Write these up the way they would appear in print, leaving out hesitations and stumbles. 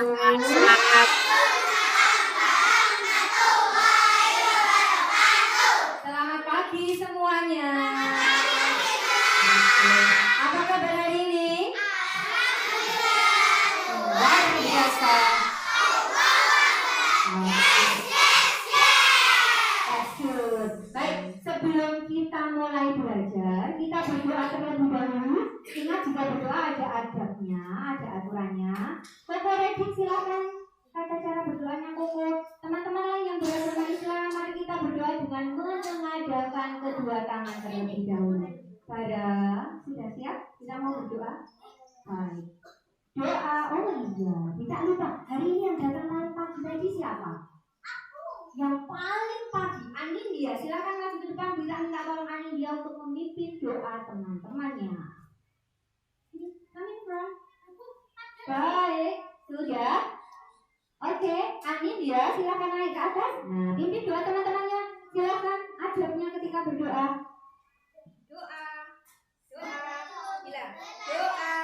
Selamat pagi semuanya. Apa kabar hari ini? Luar biasa. Baik, sebelum kita mulai belajar, kita berdoa terlebih dahulu. Ingat jika berdoa ada adabnya, ada aturannya. Koko Redik silakan tata cara berdoanya Koko. Teman-teman lain yang beragama Islam, mari kita berdoa dengan mengadakan kedua tangan terlebih dahulu. Sarah, sudah siap? Kita mau berdoa? Baik. Doa, oh iya, tidak lupa. Hari ini yang datang paling pagi tadi siapa? Yang paling pagi, Anindya. Silakan maju ke depan. Kita minta tolong Anindya untuk memimpin doa teman-temannya. Coming from? Baik, sudah. Oke, Anindya, silakan naik ke atas. Nah, pimpin doa teman-temannya. Silakan adabnya ketika berdoa. Doa, bilang doa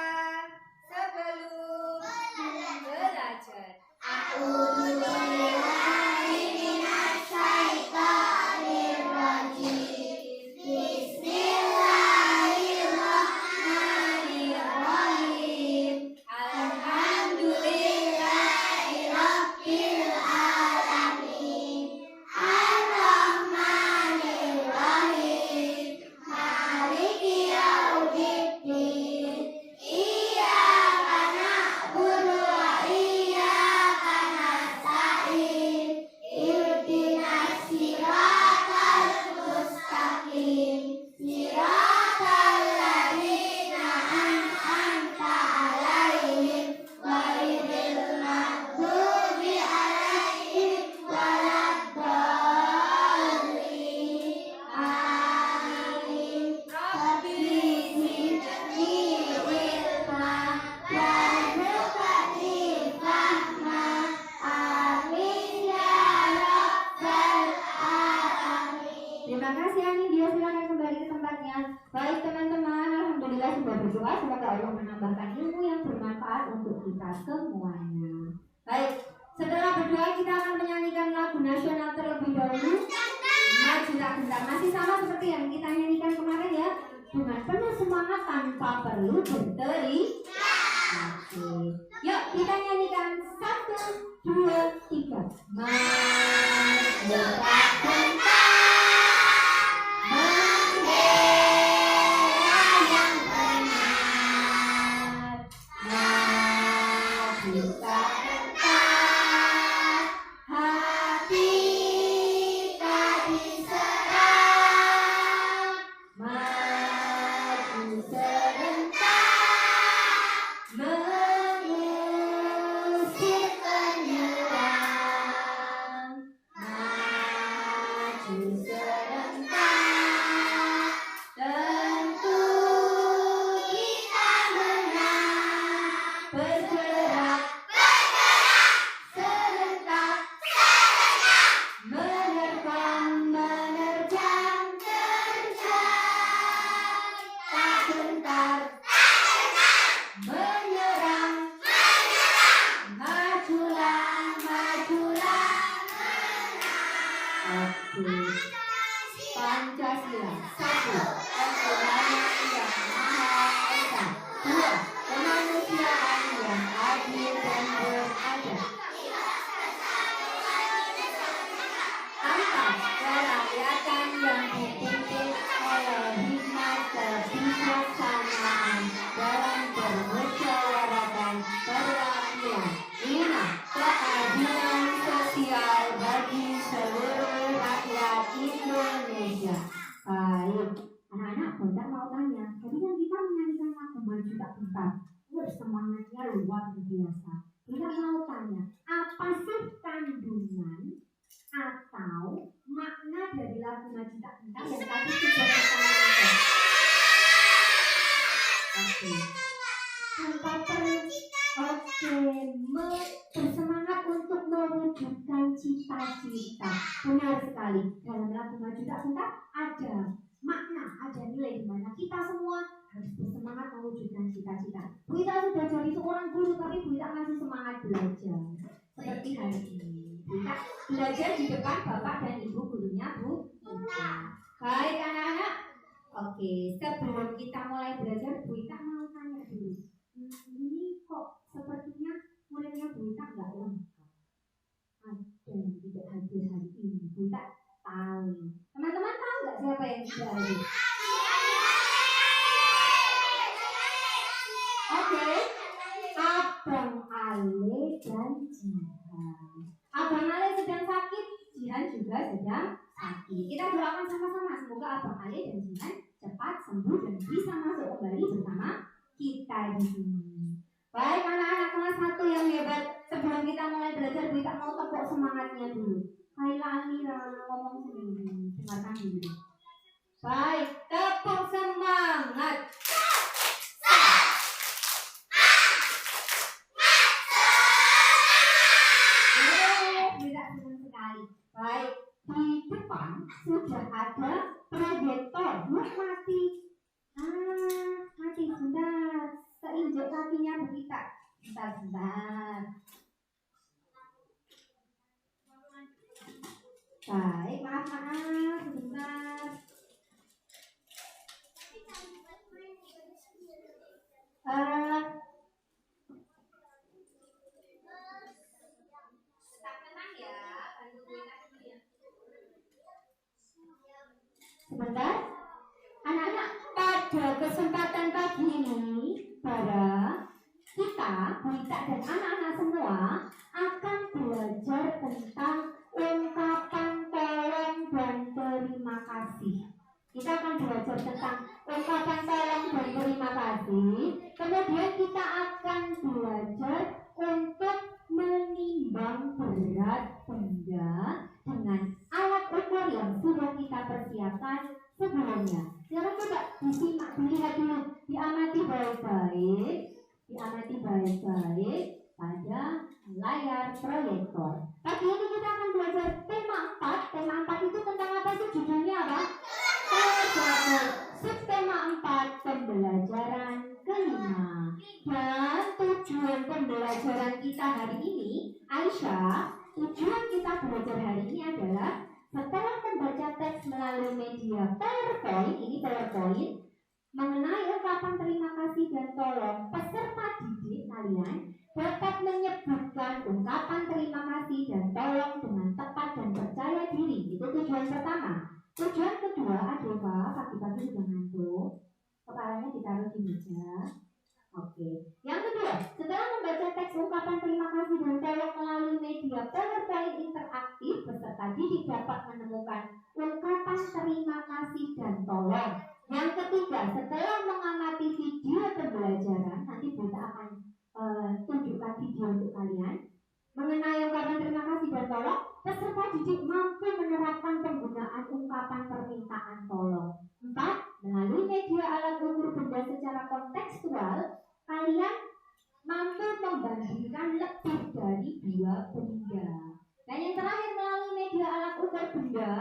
sebelum belajar. Semuanya. Baik, setelah berdoa kita akan menyanyikan lagu nasional terlebih dahulu. Maju tak gentar, masih sama seperti yang kita nyanyikan kemarin ya. Dengan penuh semangat tanpa perlu berteriak. Oke, yuk kita nyanyikan 1, 2, 3. Maju tak gentar. Semangatnya luar biasa. Kita mau tanya, apa sih kandungan atau makna dari lagu Maju Tak Gentar yang tadi sudah kita nyanyikan? Bersemangat untuk mewujudkan cita-cita. Benar sekali. Dalam lagu Maju Tak Gentar ada makna, ada nilai di mana kita semua harus bersemangat mewujudkan cita-cita. Bu Ita sudah jadi seorang guru, tapi Bu Ita masih semangat belajar. belajar di depan bapak dan ibu gurunya Bu. Baik anak-anak. Oke, sebelum kita mulai belajar, Bu Ita mau tanya dulu. Ini kok sepertinya muridnya Bu Ita nggak lengkap. Ada yang tidak hadir hari ini. Bu Ita tahu. Teman-teman tahu nggak siapa yang tidak hadir? Oke, Abang Ale dan Jihan. Abang Ale sedang sakit, Jihan juga sedang sakit. Kita doakan sama-sama semoga Abang Ale dan Jihan cepat sembuh dan bisa masuk kembali bersama kita di sini. Baik anak-anak kelas 1 yang hebat, sebelum kita mulai belajar kita mau tepuk semangatnya dulu. Kaila Amira ngomong sendiri, dengarkan dulu. Baik, tepuk semangat. Baik, di depan sudah ada proyektor. Mati. Mati sebentar. Seinjak kakinya begitu. Sebentar. Baik, maaf sebentar. Sebentar, anak-anak, pada kesempatan pagi ini, para kita, Buita dan anak-anak semua akan belajar tentang ungkapan tolong dan terima kasih. Kita akan belajar tentang ungkapan tolong dan terima kasih. Kemudian kita akan belajar untuk menimbang berat benda dengan alat ukur yang sudah kita persiapkan sebelumnya. Silakan coba disimak, dilihat dulu, diamati baik-baik, pada layar proyektor. Pagi ini kita akan belajar tema 4. Tema 4 itu tentang apa sih? Judulnya apa? Subtema 4, pembelajaran kelima. Dan tujuan pembelajaran kita hari ini, Aisyah, tujuan kita belajar hari ini adalah setelah membaca teks melalui media PowerPoint, ini PowerPoint, mengenai ungkapan terima kasih dan tolong, peserta didik kalian dapat menyebutkan ungkapan terima kasih dan tolong dengan tepat dan percaya diri. Itu tujuan pertama. Tujuan kedua, Adeva pagi-pagi sudah ngantuk, kepalanya ditaruh di meja. Oke. Yang kedua, setelah membaca teks ungkapan terima kasih dan tolong melalui media PowerPoint interaktif, peserta didik dapat menemukan ungkapan terima kasih dan tolong. Yang ketiga, setelah mengamati video pembelajaran, nanti kita akan tunjukkan video untuk kalian mengenai ungkapan terima kasih dan tolong, peserta didik mampu menerapkan penggunaan ungkapan permintaan tolong. 4. Melalui media alat ukur benda secara kontekstual, kalian mampu membandingkan lebih dari 2 benda. Dan yang terakhir, melalui media alat ukur benda,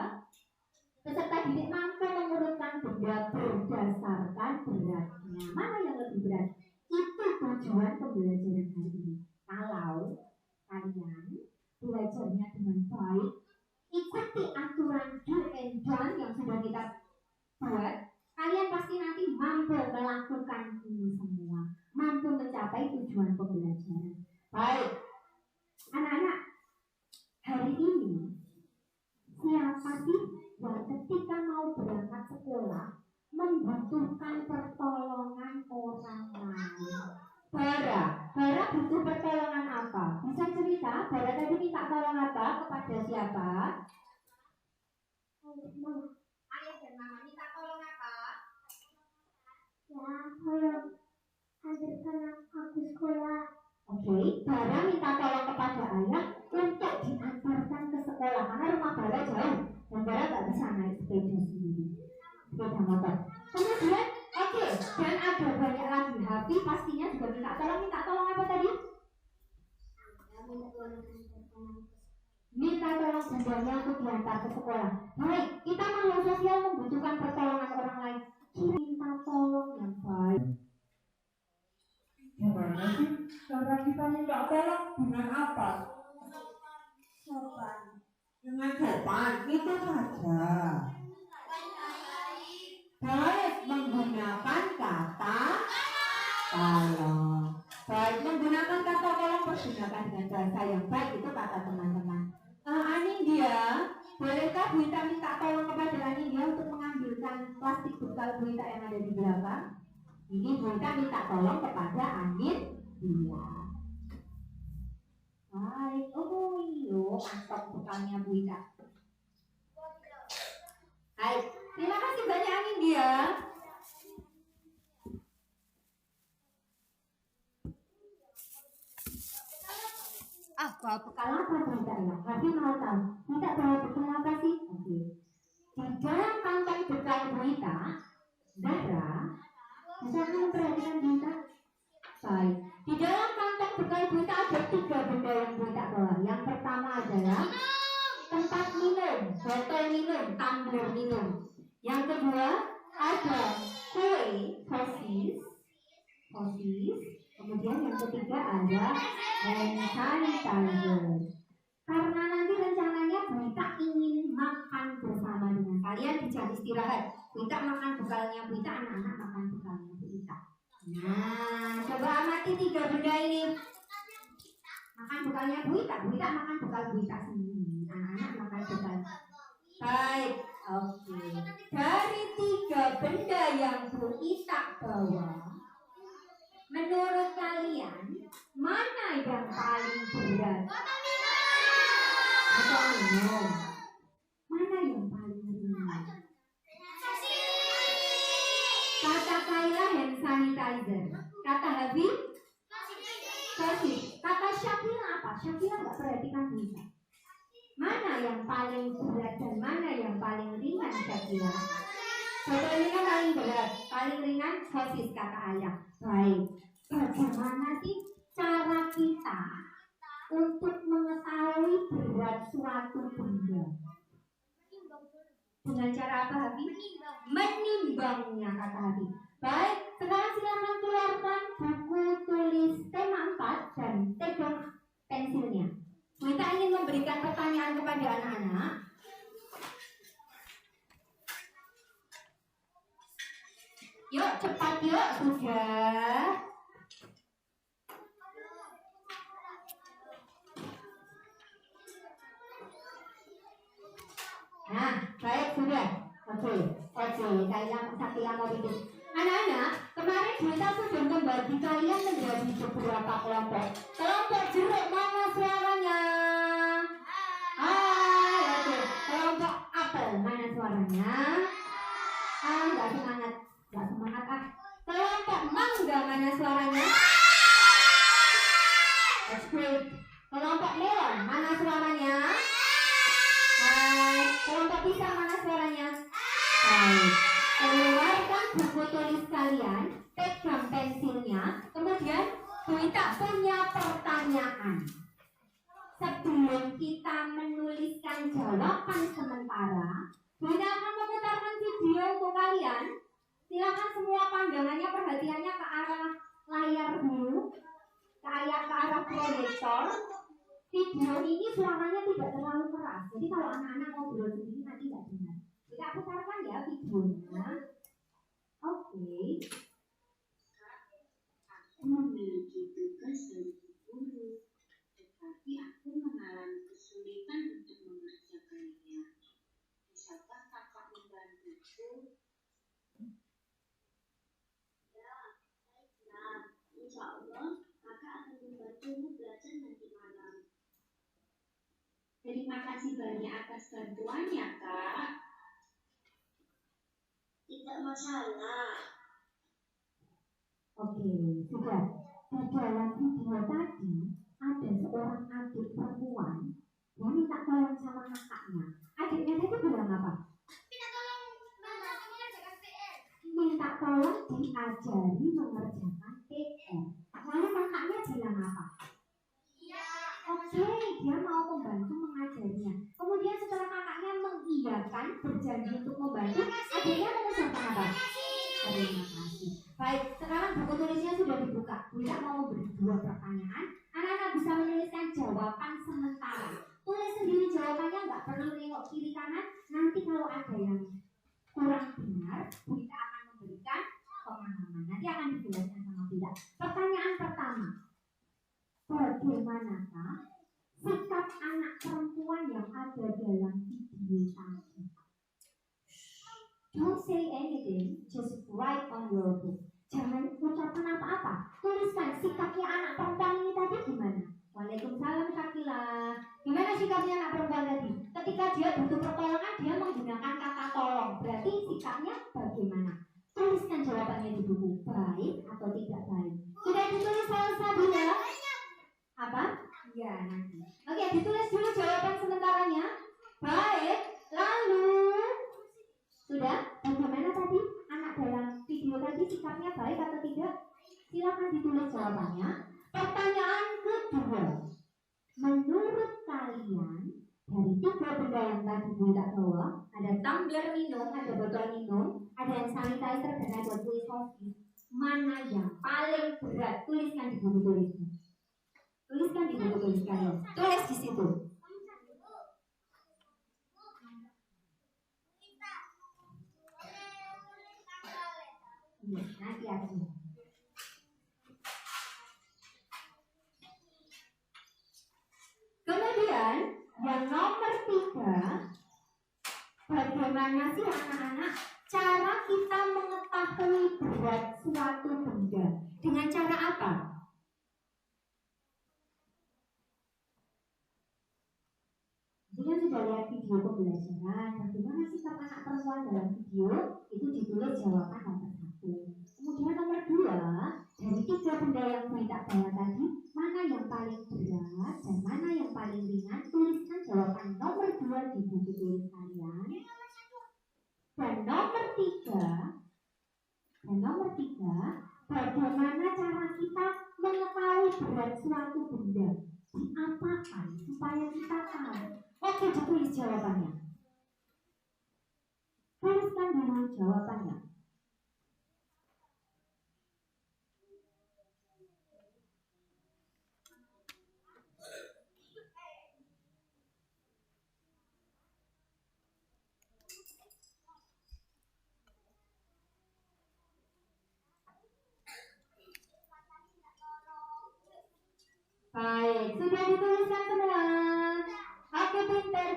peserta didik mampu mengurutkan benda berdasarkan beratnya. Mana yang lebih berat? Itu tujuan pembelajaran hari ini. Kalau kalian belajarnya dengan baik, ikuti aturan do and don't yang sudah kita buat, kalian pasti nanti mampu melakukan ini semua, mampu mencapai tujuan pembelajaran. Baik, anak-anak, hari ini siapa sih yang ketika mau berangkat sekolah membutuhkan pertolongan orang lain? Bara butuh pertolongan apa? Bisa cerita, Bara tadi minta tolong apa kepada siapa? Ayah dan mama minta tolong apa? Ya, tolong antarkan aku sekolah. Oke, Bara minta tolong kepada ayah untuk diantarkan ke sekolah karena rumah Bara jauh dan Bara nggak bisa naik sepeda sendiri, sepeda motor. Kemudian, oke, dan ada banyak lagi. Hafi pastinya juga minta tolong apa tadi? Minta tolong bundanya untuk diantar ke sekolah. Baik, kita makhluk sosial membutuhkan pertolongan orang lain. Minta tolong yang baik. Gimana sih cara kita minta tolong dengan apa? Sopan. Dengan sopan itu saja. Baik menggunakan kata tolong. Baik menggunakan kata tolong, pergunakan dengan bahasa yang baik, itu kata teman-teman. Anindya, bolehkah Bu Ita minta tolong kepada Anindya untuk mengambilkan plastik bekal Bu Ita yang ada di belakang? Ini Bu Ita minta tolong kepada Anindya. Baik, oh iya, mantap bekalnya Bu Ita. Baik, terima kasih banyak Anindya. Bawa bekal apa tidak ya? Tapi mau tahu, tidak bawa bekal apa sih? Oke. Di dalam kantong bekal Buita, Dara, bisa kamu perhatikan Buita? Baik. Di dalam kantong bekal Buita ada 3 benda yang Buita bawa. Yang pertama adalah tempat minum, botol minum, tumbler minum. Yang kedua ada kue, sosis. Kemudian yang ketiga ada hand sanitizer. Karena nanti rencananya Buita ingin makan bersama dengan kalian di jam istirahat. Buita makan bekalnya Buita, anak-anak makan bekalnya Buita. Nah, coba amati 3 benda ini. Makan bekalnya Buita makan bekal Buita sendiri. Anak-anak makan bekal. Baik, oke. Dari 3 benda yang Buita bawa, menurut kalian, mana yang paling berat? Atau minum? Mana yang paling ringan? Kata Kaila hand sanitizer. Kata Habi? Sosis. Kata Syakila apa? Syakila nggak perhatikan bisa. Mana yang paling berat dan mana yang paling ringan Syakila? Botol ini kan paling berat, paling ringan sosis kata ayah. Baik, bagaimana sih cara kita untuk mengetahui berat suatu benda? Dengan cara apa Habi? Menimbangnya kata Habi. Baik, sekarang silakan keluarkan buku tulis tema 4 dan pegang pensilnya. Kita ingin memberikan pertanyaan kepada anak-anak. Yuk cepat yuk, sudah. Nah, baik sudah. Oke, Sakila mau bikin. Anak-anak, kemarin Buita sudah membagi kalian menjadi beberapa kelompok. Kelompok jeruk mana suaranya? Hai, oke. Kelompok apel mana suaranya? Nggak semangat. Kelompok mangga mana suaranya? That's great. Kelompok melon mana suaranya? Hai. Kelompok pisang mana suaranya? Baik. Keluarkan buku tulis kalian, pegang pensilnya, kemudian Buita punya pertanyaan. Sebelum kita menuliskan jawaban sementara, Buita akan memutarkan video untuk kalian. Silakan semua pandangannya, perhatiannya ke arah layar dulu, ke arah proyektor. Video ini suaranya tidak terlalu keras, jadi kalau anak-anak ngobrol sendiri nanti tidak dengar. Kita putarkan ya videonya. Oke. Aku memiliki tugas dari guru, tetapi aku mengalami kesulitan untuk mengerjakannya. Bisakah kakak membantuku? Insya Allah, kakak akan membantumu belajar nanti malam. Terima kasih banyak atas bantuannya, Kak. Tidak masalah. Oke, sudah. Di dalam video tadi ada seorang adik perempuan yang minta tolong sama kakaknya. Adiknya tadi bilang apa? Minta tolong diajari mengerjakan PR. Lalu kakaknya bilang apa? Oke, dia mau membantu mengajarinya. Kemudian setelah kakaknya mengiyakan, berjanji untuk membantu, adiknya mengucapkan apa? Terima kasih. Baik, sekarang buku tulisnya sudah dibuka. Buita mau memberi 2 pertanyaan. Anak-anak bisa menuliskan jawaban sementara. Tulis sendiri jawabannya, nggak perlu nengok kiri kanan. Nanti kalau ada yang kurang benar, kita akan memberikan pemahaman. Nanti akan dijelaskan sama Bunda. Pertanyaan pertama, bagaimanakah sikap anak perempuan yang ada dalam video tadi? Don't say anything, just write on your book. Jangan ucapkan apa-apa, tuliskan sikapnya anak perempuan ini tadi gimana. Waalaikumsalam Syakila. Gimana sikapnya anak perempuan tadi? Ketika dia butuh pertolongan, dia menggunakan kata tolong. Berarti sikapnya bagaimana? Tuliskan jawabannya di buku. Baik atau tidak baik? Sudah ditulis Elsa Bunda? Apa? Ya nanti. Oke, ditulis dulu jawaban sementaranya. Baik. Lalu sudah? Bagaimana tadi anak dalam video tadi sikapnya baik atau tidak? Silakan ditulis jawabannya. Pertanyaan kedua, menurut kalian dari 3 benda yang tadi Bunda bawa, ada tumbler minum, ada botol minum, ada yang sanitizer dan ada kue sosis, mana yang paling berat? Tuliskan di buku tulisnya. Tuliskan di buku tulis kalian. Tulis di situ. Nanti aja. Kemudian yang nomor 3, bagaimana sih anak-anak cara kita mengetahui berat suatu benda? Dengan cara apa? Kita sudah lihat video pembelajaran bagaimana sikap anak perempuan dalam video, itu ditulis jawaban nomor 1. Kemudian nomor 2, dari 3 benda yang kita bawa tadi, mana yang paling berat dan mana yang paling ringan? Tuliskan jawaban nomor 2 di buku tulis kalian. Dan nomor 3, bagaimana cara kita mengetahui berat suatu benda? Diapakan supaya kita tahu? Oke, ditulis jawabannya. Tuliskan dulu jawabannya. Baik, sudah dituliskan semua. Oke, pinter.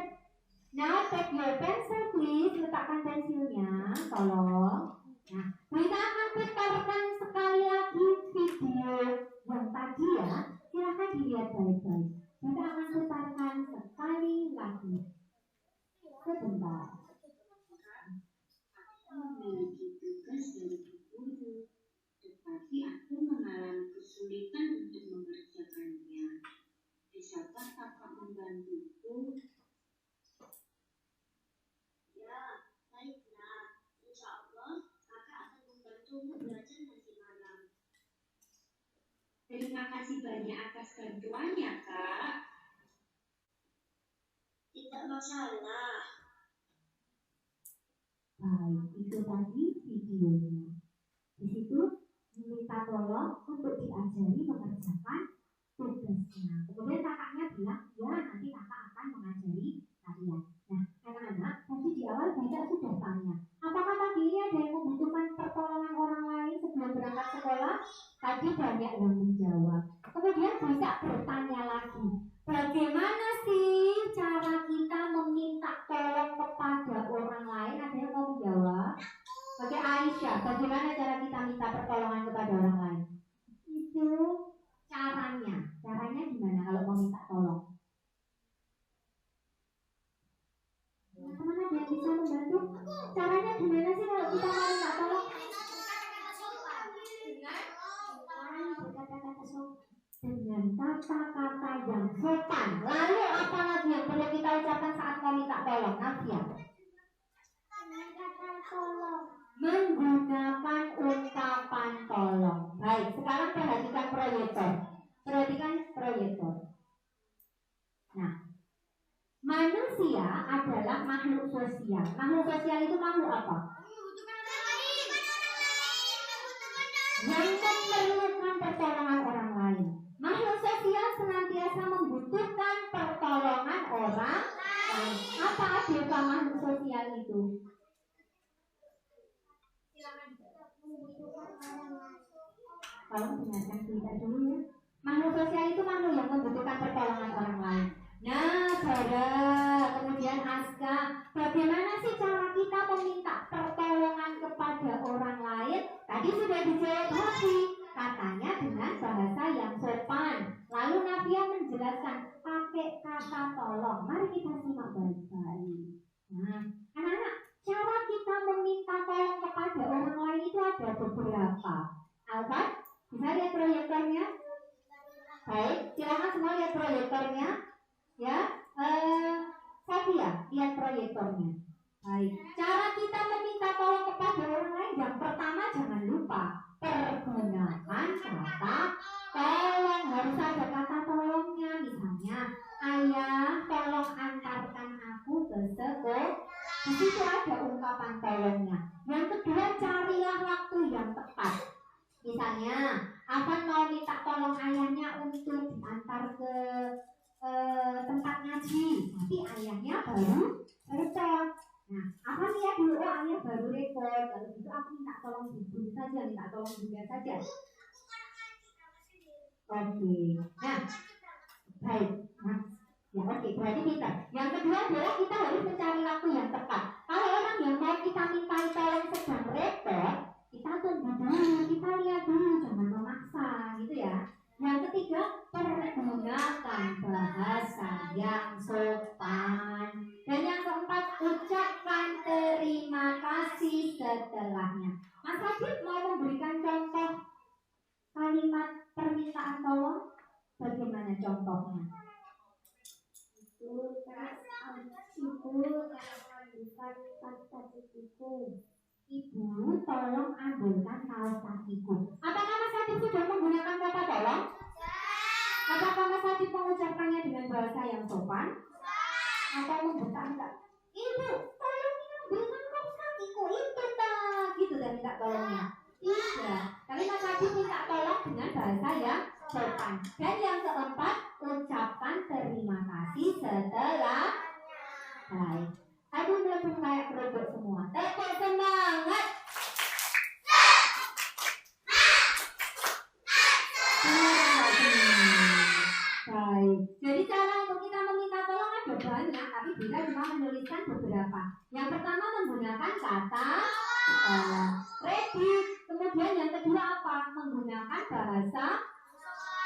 Now take your pencil please. Letakkan pensilnya, tolong. Nah, kita akan putarkan sekali lagi video yang tadi ya. Silahkan dilihat baik-baik. Kita akan putarkan sekali lagi. Sebentar. Aku memiliki tugas dari guru, tetapi aku mengalami kesulitan untuk mengerjakannya. Bisakah kakak membantuku? Ya, baiklah. Insya Allah, kakak akan membantumu belajar nanti malam. Terima kasih banyak atas bantuannya, Kak. Tidak masalah. Baik, itu tadi videonya. Di situ minta tolong untuk diajari mengerjakan tugasnya. Kemudian kakaknya bilang, ya nanti kakak akan mengajari kalian. Nah, anak-anak, tadi di awal Bunda sudah tanya, apakah pagi ini ada yang membutuhkan pertolongan orang lain sebelum berangkat sekolah? Tadi banyak yang menjawab. Kemudian Bunda bertanya lagi, bagaimana sih cara kita meminta tolong kepada orang lain? Ada yang mau menjawab? Oke, Aisyah, bagaimana cara kita minta pertolongan kepada orang lain? Itu caranya. Caranya gimana kalau mau minta tolong? Teman-teman ada yang bisa membantu? Caranya gimana sih kalau kita mau minta tolong? Berkata-kata sopan. Dengan kata-kata yang sopan. Lalu apa lagi yang perlu kita ucapkan saat mau minta tolong? Nafia. Kata tolong. Menggunakan ungkapan tolong. Baik, sekarang perhatikan proyektor. Perhatikan proyektor. Nah, manusia adalah makhluk sosial. Makhluk sosial itu makhluk apa? Yang memerlukan pertolongan orang lain. Makhluk sosial senantiasa membutuhkan pertolongan orang Deva makhluk sosial itu? Tolong dengarkan cerita dulu ya. Makhluk sosial itu makhluk yang membutuhkan pertolongan orang lain. Nah, Bara, kemudian Aska, bagaimana sih cara kita meminta pertolongan kepada orang lain? Tadi sudah dijawab Hafi, katanya dengan bahasa yang sopan. Lalu Navia menjelaskan pakai kata tolong. Mari kita simak baik-baik. Nah, anak-anak, cara kita meminta tolong kepada orang lain itu ada beberapa. Alfat, bisa lihat proyektornya? Baik, silakan semua lihat proyektornya. Ya, Safia, lihat proyektornya. Baik, cara kita meminta tolong kepada orang lain yang pertama jangan lupa pergunakan kata tolong. Harus ada kata tolongnya. Misalnya, ayah tolong antarkan aku ke sekolah. Di situ ada ungkapan tolongnya. Yang kedua, carilah waktu yang tepat. Misalnya, Afan mau minta tolong ayahnya untuk diantar ke tempat ngaji, tapi ayahnya baru repot. Nah, Afan lihat dulu, oh ayah baru repot. Kalau gitu aku minta tolong ibu saja, minta tolong juga saja. Oke. Nah, baik. Nah, ya oke, berarti kita. Yang kedua adalah kita harus mencari waktu yang tepat. Kalau orang yang mau kita minta tolong sedang repot, kita tunggu dulu, kita lihat dulu, jangan memaksa, gitu ya. Yang ketiga, pergunakan bahasa yang sopan. Dan yang keempat, ucapkan terima kasih setelahnya. Mas Radit mau memberikan contoh kalimat permintaan tolong? Bagaimana contohnya? Ibu, tolong ambilkan kaos kakiku. Apakah Mas Adit sudah menggunakan kata tolong? Apakah Mas Adit mengucapkannya dengan bahasa yang sopan? Atau membentak? Ibu, tolong ambilkan kaos kakiku. Itu tak, gitu dan minta tolongnya. Tidak, tapi Mas Adit minta tolong dengan bahasa yang sopan. Dan yang keempat, ucapkan terima kasih setelah. Baik. Aduh, belum kayak kerobok semua. Tepuk semangat. Baik. Jadi cara untuk kita meminta tolong ada banyak, tapi kita cuma menuliskan beberapa. Yang pertama menggunakan kata ready. Kemudian yang kedua apa? Menggunakan bahasa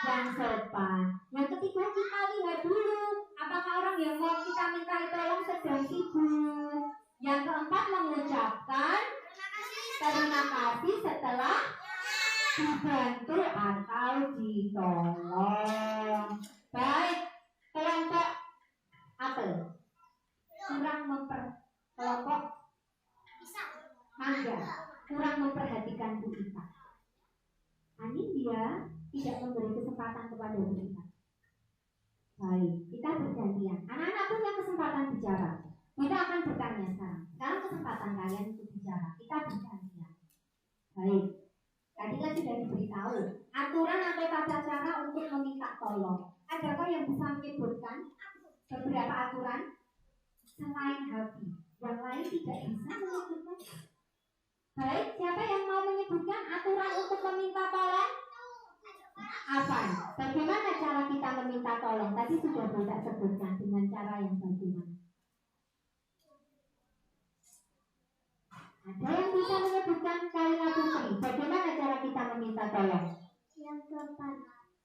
yang sopan. Yang ketiga kita lihat dulu apakah orang yang mau kita minta tolong sedang sibuk. Yang keempat mengucapkan terima kasih setelah dibantu atau ditolong. Baik, kelompok apel kurang kelompok mangga kurang memperhatikan Bu Ita. Angin dia tidak memberi kesempatan kepada Bu Ita. Baik, kita bergantian. Anak-anak punya kesempatan bicara. Kita akan bertanya sekarang. Sekarang kesempatan kalian untuk bicara. Kita bergantian. Baik. Tadi kan sudah diberitahu aturan atau tata cara untuk meminta tolong. Adakah yang bisa menyebutkan beberapa aturan selain Habi? Yang lain tidak bisa menyebutkan. Baik, siapa yang mau menyebutkan aturan untuk meminta tolong? Apa? Bagaimana cara kita meminta tolong? Tadi sudah tidak sebutkan dengan cara yang bagaimana. Ada yang bisa menyebutkan kalimat Putri? Bagaimana cara kita meminta tolong? Yang sopan.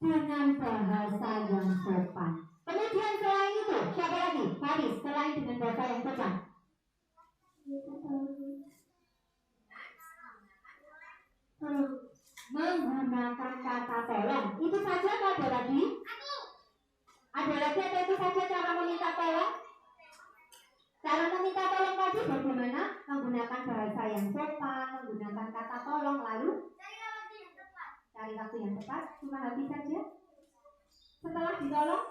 Dengan bahasa yang sopan. Kemudian selain itu, siapa lagi? Faris, selain dengan bahasa yang sopan. Menggunakan kata tolong. Itu saja atau ada lagi? Ada lagi atau itu saja cara meminta tolong? Cara meminta tolong tadi bagaimana? Menggunakan bahasa yang sopan, menggunakan kata tolong, lalu cari waktu yang tepat. Cuma habis saja. Setelah ditolong,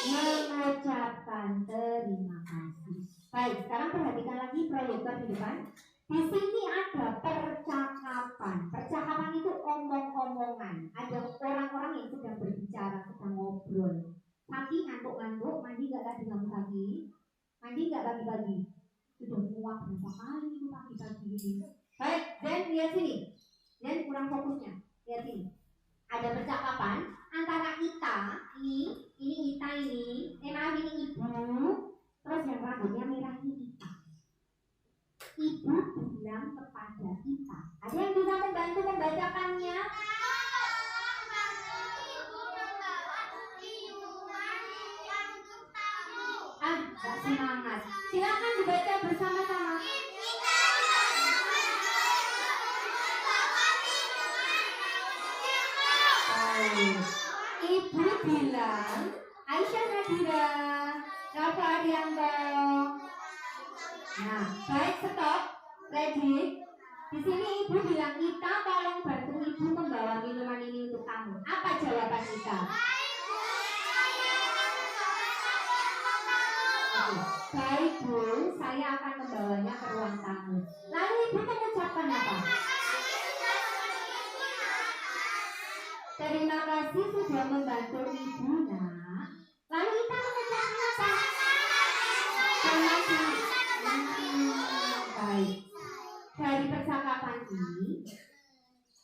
mengucapkan terima kasih. Baik, sekarang perhatikan lagi proyektor di depan. Di sini ada percakapan. Percakapan itu omong-omongan. Ada orang-orang yang sedang berbicara, sedang ngobrol. Tapi ngantuk-ngantuk, mandi gak tadi nggak sini. Baik, dan lihat sini. Dan kurang fokusnya. Lihat sini. Ada percakapan antara Ita, ini Ita ini, maaf ini ibu, terus yang rambutnya merah ini Ita. Ibu bilang kepada Ita. Ada yang bisa membantu membacakannya? Gak semangat. Silakan dibaca bersama-sama. Ibu bilang, Aisyah Nadira, Rafa Arianto. Nah, baik, stop, ready. Di sini ibu bilang, Ita tolong bantu ibu membawa minuman ini untuk kamu. Apa jawaban Ita? Baik Bu, saya akan membawanya ke ruang tamu. Lalu ibu mengucapkan apa? Terima kasih sudah membantu ibu nak. Lalu Ita mengucapkan apa? Terima kasih. Baik. Dari percakapan ini,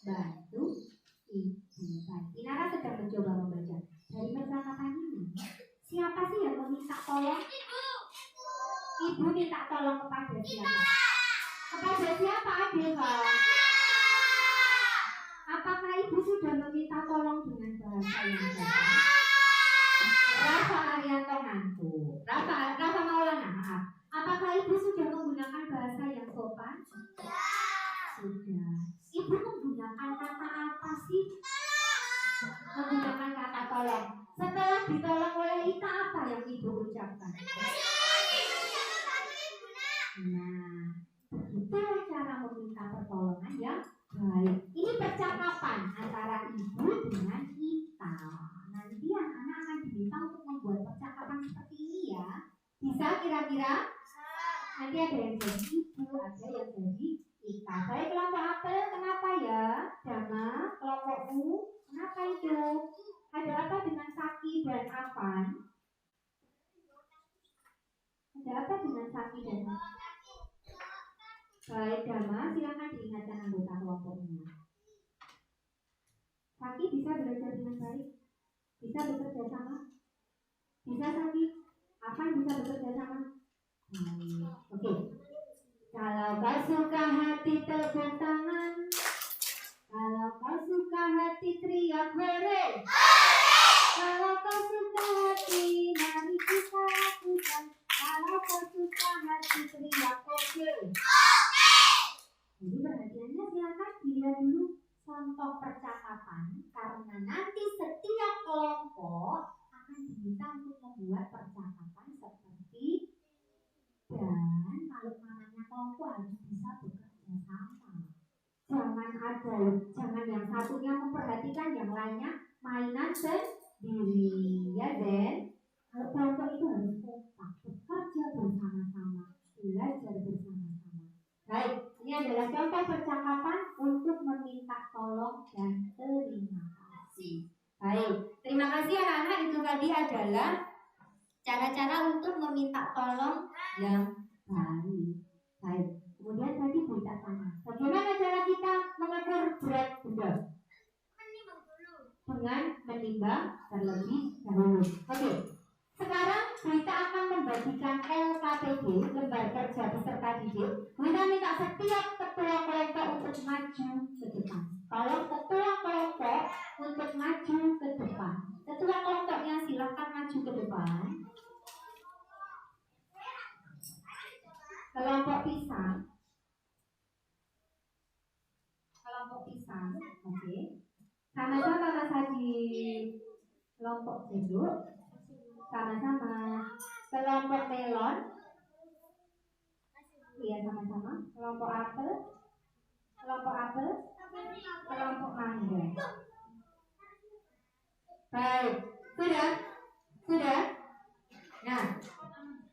bantu ibu. Baik. Inara sedang mencoba membaca. Dari percakapan ini, siapa sih yang meminta tolong? Ibu minta tolong kepada siapa? Kepada siapa Adeva? Apakah ibu sudah meminta tolong dengan bahasa yang baik? Rafa Arianto ngantuk. Rafa Maulana, maaf. Apakah ibu sudah menggunakan bahasa yang sopan? Sudah. Ibu menggunakan kata apa sih? Menggunakan kata tolong. Setelah ditolong oleh Ita, apa yang ibu ucapkan? Nah, begitulah cara meminta pertolongan yang baik. Ini percakapan antara ibu dengan Ita. Nanti anak-anak akan diminta untuk membuat percakapan seperti ini ya. Bisa kira-kira? Nanti ada yang jadi ibu, ada yang jadi Ita. Baik, kelompok apel kenapa ya? Dama, kelompokmu kenapa itu? Ada apa dengan Saki dan Afan? Ada apa dengan Saki dan Afan? Baik, Dama, silakan diingatkan anggota kelompoknya. Saki bisa belajar dengan baik? Bisa bekerja sama? Bisa Saki? Afan bisa bekerja sama? Oke. Kalau kau suka hati tepuk tangan. Kalau kau suka hati teriak hore. Kalau kau suka hati mari kita lakukan. Kalau kau suka hati teriak oke. Jadi perhatiannya silakan dilihat dulu contoh percakapan karena nanti setiap kelompok akan diminta untuk membuat percakapan seperti dan kalau namanya kelompok harus bisa bekerja sama. Jangan yang satunya memperhatikan yang lainnya mainan sendiri ya Den. Kalau kelompok itu harus kompak, bekerja bersama-sama, belajar bersama-sama. Baik, ini adalah contoh percakapan untuk meminta tolong dan terima kasih. Baik, terima kasih anak-anak. Itu tadi adalah cara-cara untuk meminta tolong yang baik. Baik, kemudian tadi berita tanya, bagaimana cara kita mengukur berat benda? Dengan menimbang terlebih dahulu. Oke, sekarang Berita akan membagikan LKPD, lembar kerja peserta didik. Berita minta setiap ketua kelompok untuk maju ke depan. Tolong ketua kelompok untuk maju ke depan. Ketua kelompoknya silakan maju ke depan. Kelompok pisang. Kelompok pisang, oke. Sama-sama Mas Haji. Kelompok jeruk. Sama-sama. Kelompok melon. Iya sama-sama. Kelompok apel. Kelompok apel. Kelompok mangga. Baik. Sudah? Sudah? Nah,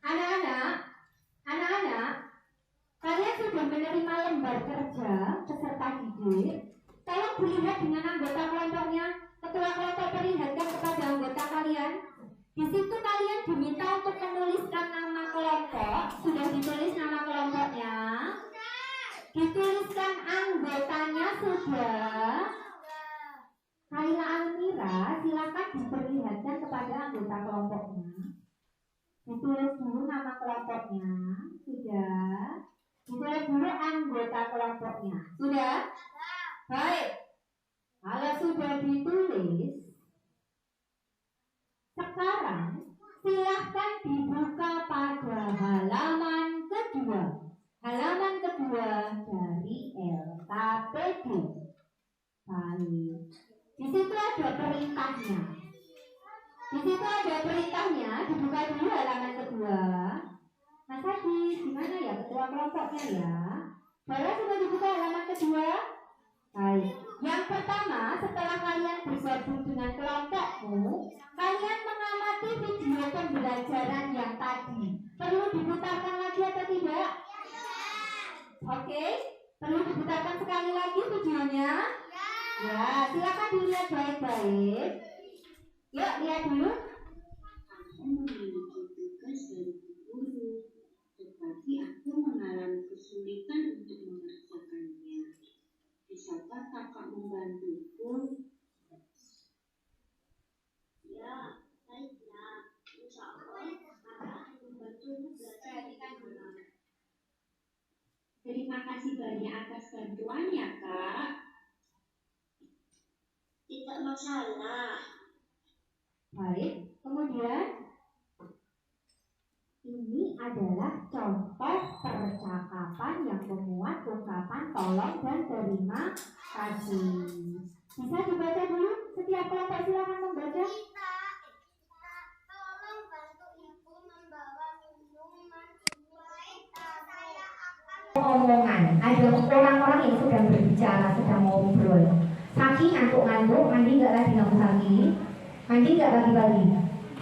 anak-anak, kalian sudah menerima lembar kerja peserta didik. Tolong dilihat dengan anggota kelompoknya. Ketua kelompok perlihatkan kepada anggota kalian. Di situ kalian diminta untuk menuliskan nama kelompok. Sudah ditulis nama kelompoknya? Dituliskan anggotanya sudah. Kaila Almira, silakan diperlihatkan kepada anggota kelompoknya. Ditulis dulu nama kelompoknya. Sudah. Ditulis dulu anggota kelompoknya. Sudah? Baik. Kalau sudah ditulis, sekarang silahkan dibuka pada halaman kedua. Halaman kedua dari LKPD. Baik. Di situ ada perintahnya. Di situ ada perintahnya. Dibuka dulu halaman kedua. Mas Adi, gimana ya ketua kelompoknya ya? Saudara sudah dibuka halaman kedua? Baik. Yang pertama, setelah kalian bergabung dengan kelompokmu, kalian mengamati video pembelajaran yang tadi. Perlu diputarkan lagi atau tidak? Oke, perlu diputarkan sekali lagi videonya? Ya, silakan dilihat baik-baik. Yuk, lihat dulu. Aku memiliki tugas dari guru, tetapi aku mengalami kesulitan untuk mengerjakannya. Bisakah kakak membantuku? Ya, baiklah. Insya Allah, kakak akan membantumu belajar dengan benar. Terima kasih banyak atas bantuannya, Kak. Tidak masalah. Baik, kemudian ini adalah contoh percakapan yang memuat ungkapan tolong dan terima kasih. Bisa dibaca dulu, setiap kelompok silakan membaca. Tolong bantu ibu membawa minuman saya akan Omongan, ada orang-orang yang sedang berbicara, sedang ngobrol. Saki ngantuk-ngantuk, mandi nggak lagi nggak pagi, mandi nggak pagi-pagi.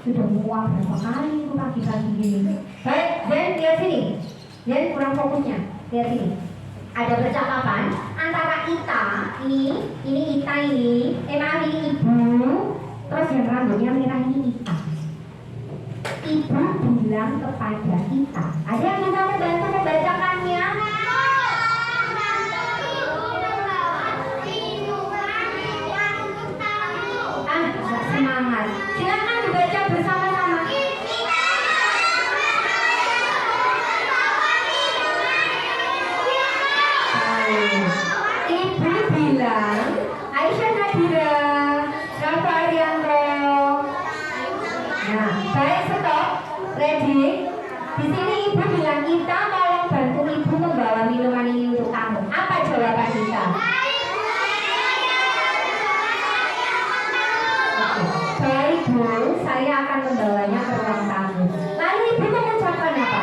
Sudah muak berapa kali itu pagi-pagi gini. Baik, dan lihat sini, dan kurang fokusnya. Lihat sini, ada percakapan antara Ita, ini Ita ini, Emma ini ibu, terus yang rambutnya merah ini Ita. Ibu bilang kepada Ita, ada yang bisa membantu membacakannya? Semangat. Silakan dibaca bersama-sama. Ibu bilang, Aisyah Nadira, Rafa Arianto. Nah, baik, stop. Ready? Di sini ibu bilang, kita tolong bantu ibu membawa minuman ini untuk kamu. Apa jawaban kita? Baik Bu, saya akan membawanya ke ruang tamu. Lalu ibu mengucapkan apa?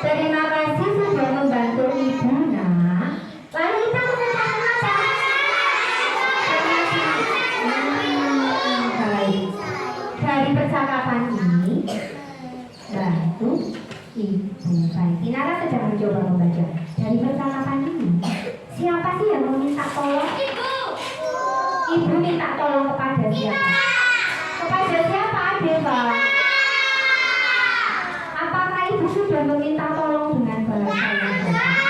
Terima kasih sudah membantu ibu nak. Lalu kita mengucapkan apa? Baik. Dari percakapan ini, bantu ibu. Baik, Inara sedang mencoba membaca. Dari percakapan ini, siapa sih yang meminta tolong? Ibu minta tolong kepada siapa? Kepada siapa, Deva? Apakah ibu sudah meminta tolong dengan bahasa yang sopan?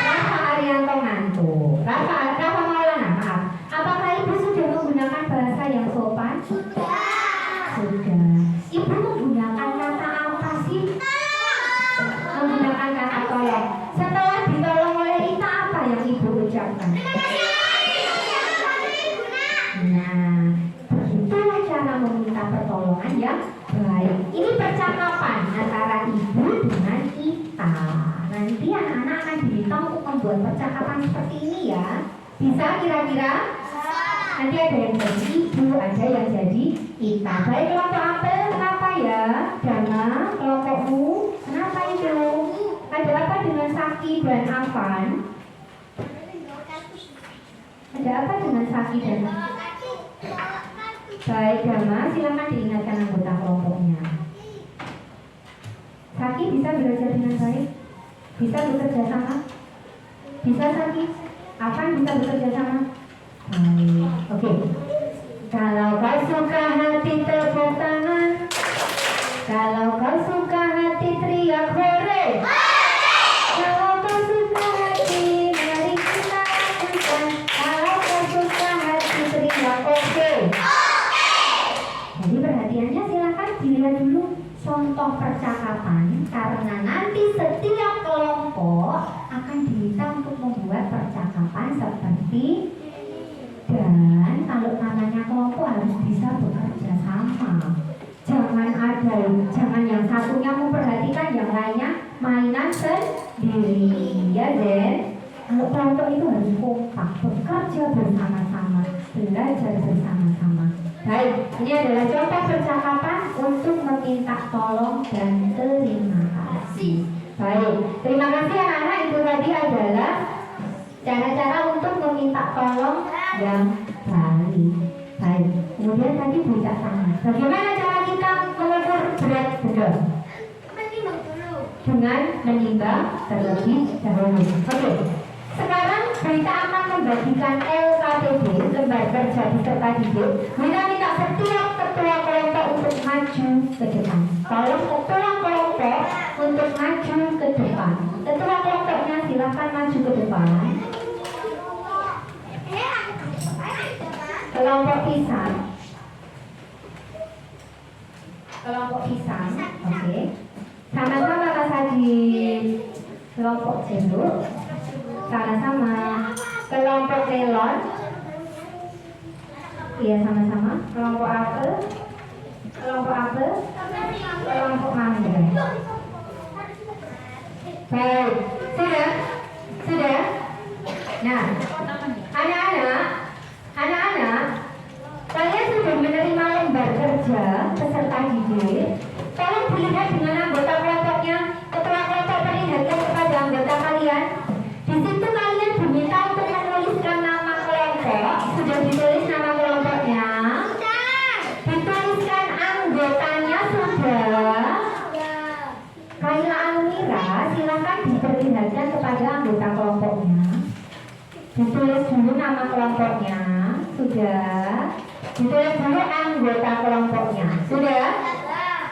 Rafa Arianto ngantuk. Rafa Maulana, maaf. Apakah ibu sudah menggunakan bahasa yang sopan? Sudah. Ibu menggunakan kata apa sih? Menggunakan kata tolong. Setelah ditolong oleh Ita, apa yang ibu ucapkan? Nah, begitulah cara meminta pertolongan yang baik. Ini percakapan antara ibu dengan Ita. Nanti anak-anak akan diminta untuk membuat percakapan seperti ini ya. Bisa kira-kira? Nanti ada yang jadi ibu, ada yang jadi Ita. Baik, kelompok apel kenapa ya? Dana, kelompokmu kenapa itu? Ada apa dengan Saki dan Afan? Ada apa dengan Saki dan Baik, Dama, silakan diingatkan anggota kelompoknya. Saki bisa belajar dengan baik? Bisa bekerja sama? Bisa Saki? Afan bisa bekerja sama? Baik, oke. Kalau kau suka hati tepuk tangan, kalau kau suka hati teriak. teriak hore. Kalau kau suka hati, mari kita lakukan. Kalau kau suka hati, teriak oke. Jadi perhatiannya silakan dilihat dulu contoh percakapan, karena nanti setiap kelompok akan diminta untuk membuat percakapan seperti dan kalau namanya kelompok harus bisa bekerja sama. Jangan yang satunya memperhatikan yang lainnya mainan sendiri, ya Den. Kalau kelompok itu harus kompak, bekerja bersama-sama, belajar bersama-sama. Baik, ini adalah contoh percakapan untuk meminta tolong dan terima kasih. Baik, terima kasih anak-anak. Itu tadi adalah cara-cara untuk meminta tolong yang baik. Baik, kemudian tadi berita tanya, bagaimana cara kita mengukur berat benda? Dengan menimbang terlebih dahulu. Oke, sekarang berita akan membagikan LKPD, lembar kerja peserta didik. Berita minta setiap ketua kelompok untuk maju ke depan. Tolong ketua kelompok untuk maju ke depan. Ketua kelompoknya silakan maju ke depan. Kelompok pisang. Kelompok pisang, oke. Sama-sama Mas Haji. Kelompok jeruk. Sama-sama. Kelompok melon. Iya sama-sama. Kelompok apel. Kelompok apel. Kelompok mangga. Baik, sudah. Nah, anak-anak, kalian sudah menerima lembar kerja peserta didik. Tolong dilihat dengan anggota kelompoknya. Ketua kelompok perlihatkan kepada anggota kalian. Di situ kalian diminta untuk menuliskan nama kelompok. Sudah ditulis nama kelompoknya? Dituliskan anggotanya sudah? Kaila Almira, silakan diperlihatkan kepada anggota kelompoknya. Ditulis dulu nama kelompoknya. Sudah? Ditulis dulu anggota kelompoknya. Sudah?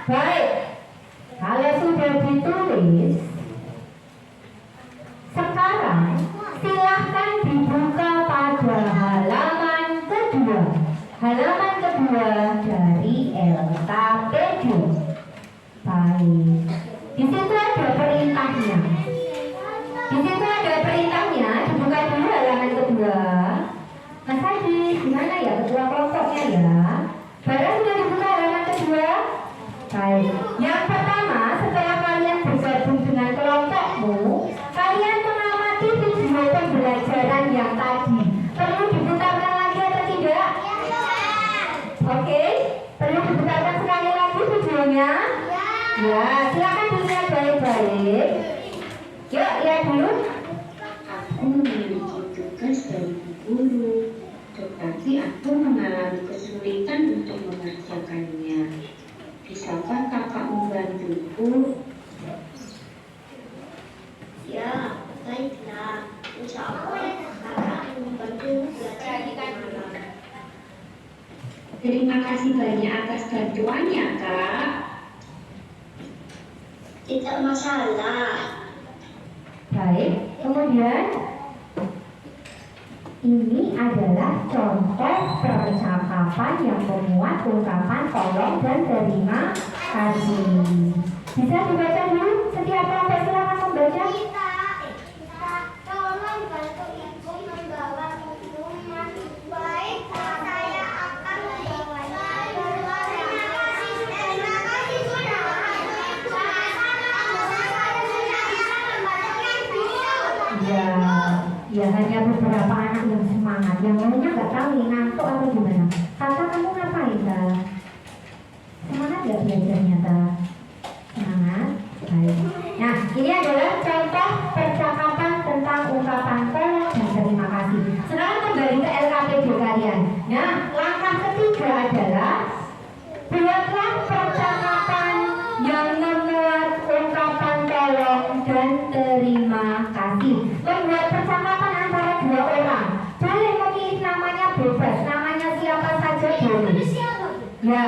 Baik. Kalau sudah ditulis, sekarang silahkan dibuka pada halaman kedua. Halaman kedua dari LKPD. Baik. Di situ ada perintahnya. Dibuka dulu halaman kedua. Mas Haji, gimana ya ketua kelompoknya ya? Barang sudah dibuka halaman kedua? Baik. Yang pertama, setelah kalian bergabung dengan kelompokmu, kalian mengamati video pembelajaran yang tadi. Perlu diputarkan lagi atau tidak? Oke, perlu diputarkan sekali lagi videonya? Ya, silakan dilihat baik-baik. Yuk, lihat dulu. Aku memiliki tugas dari guru, tetapi aku mengalami kesulitan untuk mengerjakannya. Bisakah kakak membantuku? Ya, baiklah. Insya Allah kakak akan membantu belajar di malam. Terima kasih banyak atas bantuannya, Kak. Tidak masalah. Baik, kemudian ini adalah contoh percakapan yang memuat ungkapan tolong dan terima kasih. Bisa dibaca dulu? Setiap kelompok silakan membaca. Tolong bantu ibu membawa minuman. Baik, saya akan membawanya. Terima kasih sudah. Ya hanya beberapa anak yang semangat, yang lainnya nggak tahu nih ngantuk atau gimana. Kakak kamu ngapain tak? Semangat nggak belajarnya tak? Semangat. Baik. Nah, ini adalah contoh percakapan tentang ungkapan tolong dan terima kasih. Sekarang kembali ke LKPD kalian. Nah, langkah ketiga adalah buatlah percakapan yang memuat ungkapan tolong dan terima kasih. Membuat percakapan antara dua orang. Boleh memilih namanya bebas, namanya siapa saja boleh. Ya.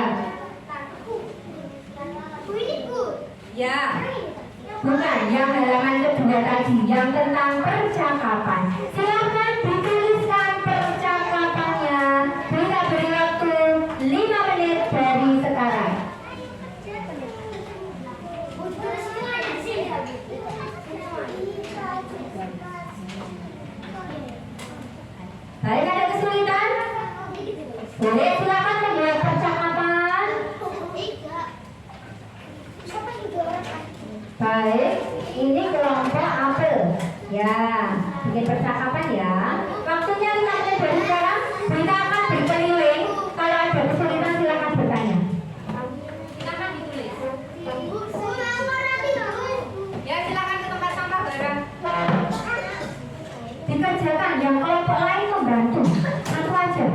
Ya. Bukan, yang halaman kedua tadi, yang tentang percakapan. Silakan dituliskan percakapannya. Kita beri waktu 5 menit dari sekarang. Baik, ada kesulitan? Boleh, silakan membuat percakapan. Baik, ini kelompok apel. Ya, bikin percakapan ya. Waktunya 5 menit dari sekarang. Kita akan berkeliling. Kalau ada kesulitan silakan bertanya. Silakan ditulis. Ya, silakan ke tempat sampah bareng. Dikerjakan, yang kelompok lain membantu. Satu aja.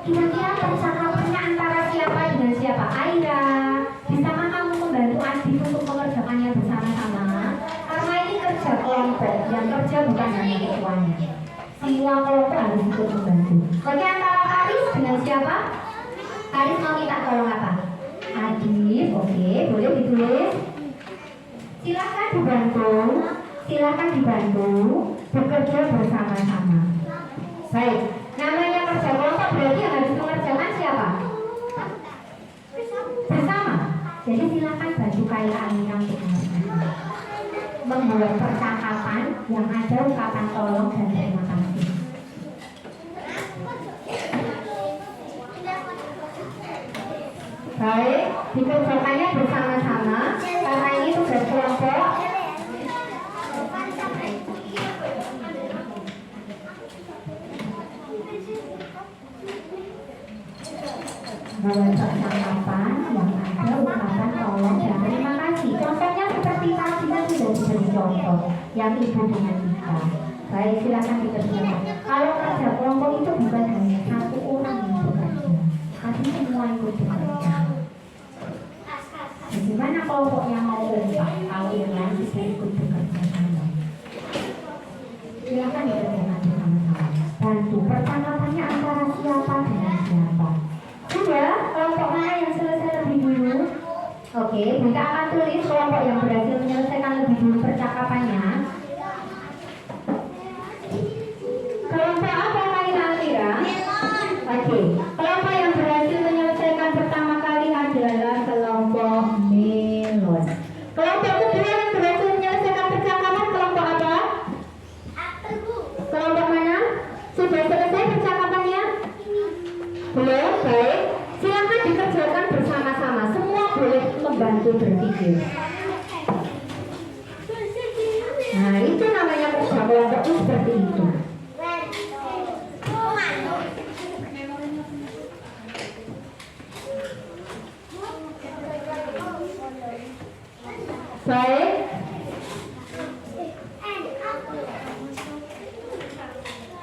Kira-kira percakapannya antara siapa dengan siapa? Aira, bisakah kamu membantu Adit untuk mengerjakannya bersama-sama? Karena ini kerja kelompok, yang kerja bukan hanya ketuanya. Semua kelompok harus ikut membantu. Oke, antara Aris dengan siapa? Aris mau minta tolong apa? Adit, oke, boleh ditulis. Silahkan dibantu bekerja bersama-sama. Baik, namanya kerja kelompok berarti yang harus mengerjakan siapa? Bersama. Jadi silakan bantu Kaila Amina untuk membuat percakapan yang ada ungkapan tolong dan terima kasih. Baik, dikerjakannya bersama-sama karena ini tugas kelompok. Membuat percakapan yang ada ungkapan tolong dan terima kasih. Contohnya seperti tadi kan sudah diberi contoh yang ibu dengan kita. Baik, silakan dikerjakan. Kalau kerja kelompok itu bukan hanya satu orang yang bekerja, tapi semua ikut bekerja. Bagaimana kelompoknya mau kompak kalau yang lain bisa ikut bekerja sama? Silakan dikerjakan bersama-sama. Bantu percakapannya antara siapa dengan siapa. Sudah, kelompok mana yang selesai lebih dulu? Oke, kita akan tulis kelompok yang berhasil menyelesaikan lebih dulu percakapannya. Kelompok apa Kaila Amira? Oke, kelompok yang berhasil menyelesaikan pertama kali adalah kelompok Melon. Kelompok kedua yang berhasil menyelesaikan percakapan kelompok apa? Kelompok mana? Sudah selesai percakapannya? Belum? Baik. Silakan dikerjakan bersama-sama. Semua boleh membantu berpikir. Nah, itu namanya kerja kelompok itu seperti itu. Baik.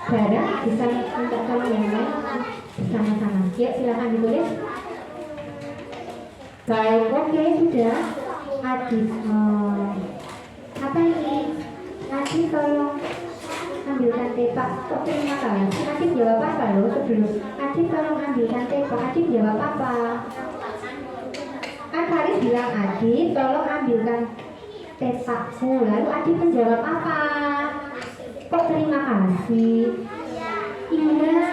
Sarah, bisa minta tolong yang lain bersama-sama. Ya, silakan ditulis. Baik, oke, sudah. Adit, apa ini? Adit tolong ambilkan tepak. Kok terima kasih? Adit jawab apa loh sebelum? Adit tolong ambilkan tepak. Adit jawab apa? Kan Faris bilang Adit tolong ambilkan tepakku. Lalu Adit menjawab apa? Kok terima kasih? Iya.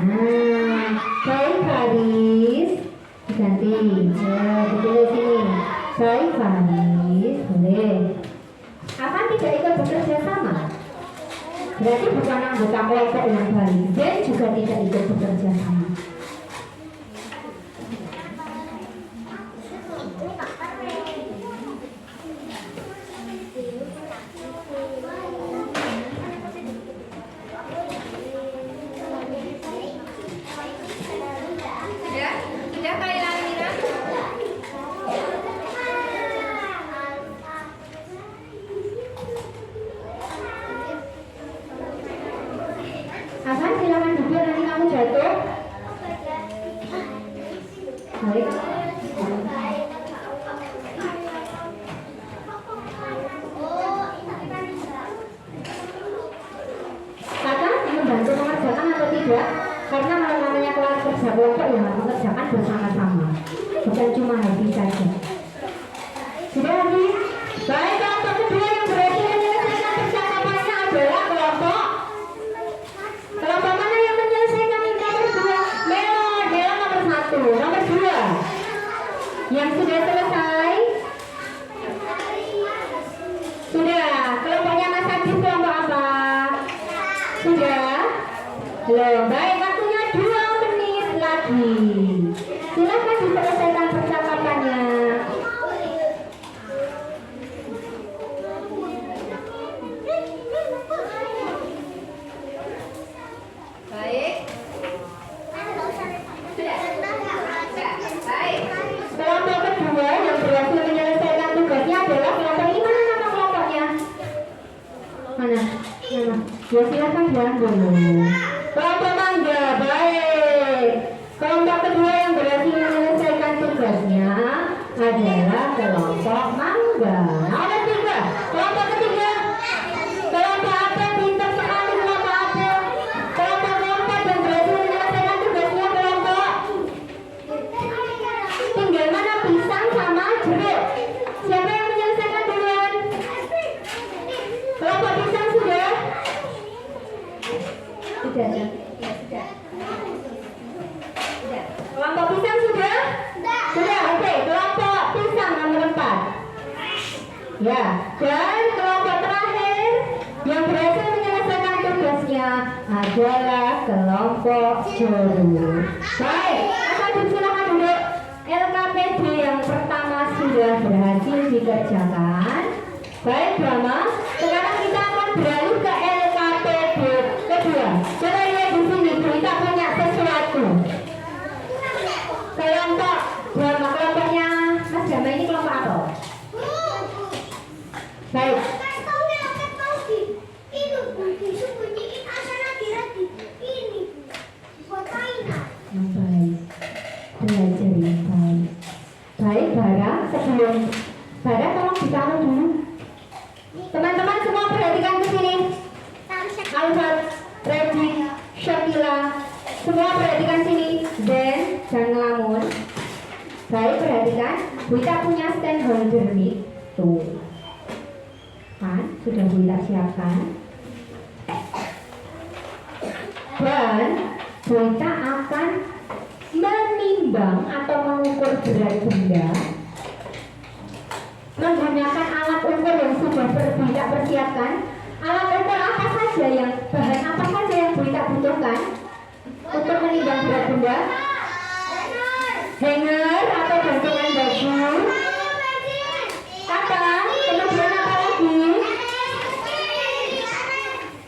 Nah, baik Faris. Diganti. Ditulis sini. Baik Faris. Boleh. Akan tidak ikut bekerja sama? Berarti bukan anggota kelompok yang baik dan juga tidak ikut bekerja sama. Sudah Kaila Amira? Hasan, silakan duduk, nanti kamu jatuh. Baik. Kakak membantu mengerjakan atau tidak? Karena namanya kelas kerja kelompok yang harus mengerjakan bersama-sama, bukan cuma Hafi saja. Sudah Hafi? Baik, kelompok kedua Loh, baik, waktunya 2 menit lagi. Silakan diselesaikan percakapannya. Baik. Baik. Kelompok kedua yang berhasil menyelesaikan tugasnya adalah kelompok ini. Mana nama kelompoknya? Mana? Ya silakan diambil. Kelompok mangga, baik. Kelompok kedua yang berhasil menyelesaikan tugasnya adalah kelompok mangga. Ada 3. Kelompok ketiga. Kelompok apa? Pintar sekali kelompok apa? Kelompok keempat yang berhasil menyelesaikan tugasnya kelompok. Tinggal mana pisang sama jeruk. Siapa yang menyelesaikan duluan? Kelompok pisang sudah? Sudah. Kelompok pisang sudah? Sudah, oke. Kelompok pisang nomor 4. Ya, dan kelompok terakhir yang berhasil menyelesaikan tugasnya adalah kelompok jeruk. Baik, akan silakan duduk. LKPD yang pertama sudah berhasil dikerjakan. Baik, drama. Sekarang kita akan beralih ke LKPD kedua. Coba lihat di sini, kita punya sesuatu. Kelompok drama, kelompoknya Mas Dama ini kelompok apa? Baik. Baik. Belajar yang baik. Baik, Bara, sebelum Bara tolong ditaruh dulu. Teman-teman semua perhatikan ke sini. Alfat, Reddy, Syakila, semua perhatikan sini. Dan jangan ngelamun. Baik, perhatikan. Kita punya stand holder nih. Tuh. Kan, sudah kita siapkan. Dan kita akan menimbang atau mengukur berat benda menggunakan alat ukur yang sudah kita persiapkan. Alat ukur apa saja yang bahan apa saja yang kita butuhkan untuk menimbang berat benda? Hanger atau gantungan baju. Apa? Kemudian apa lagi?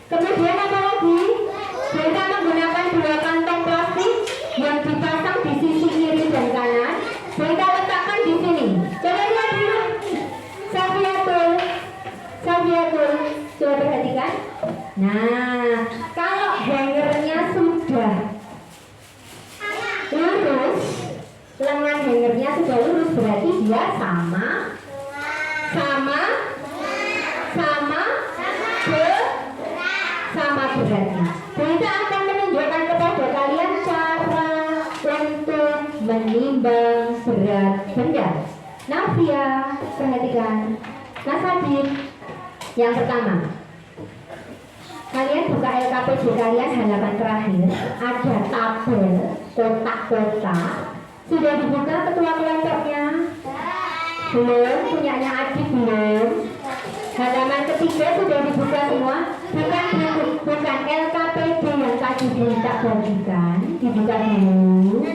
Kemudian apa lagi? Kita menggunakan 2 kantong plastik yang dipasang di sisi kiri dan kanan. Kita letakkan di sini. Coba lihat dulu. Safiatul. Coba perhatikan. Nah, kalau hangernya sudah lurus, lengan hangernya sudah lurus, berarti dia sama beratnya. Kita akan menunjukkan kepada kalian cara untuk menimbang berat benda. Navia, perhatikan. Mas Adit, yang pertama, kalian buka LKPD kalian halaman terakhir, ada tabel kotak-kotak. Sudah dibuka ketua kelompoknya? Belum, punyanya Adit belum. Halaman ketiga sudah dibuka semua. Bukan LKPD yang tadi kita bagikan, dibuka dulu.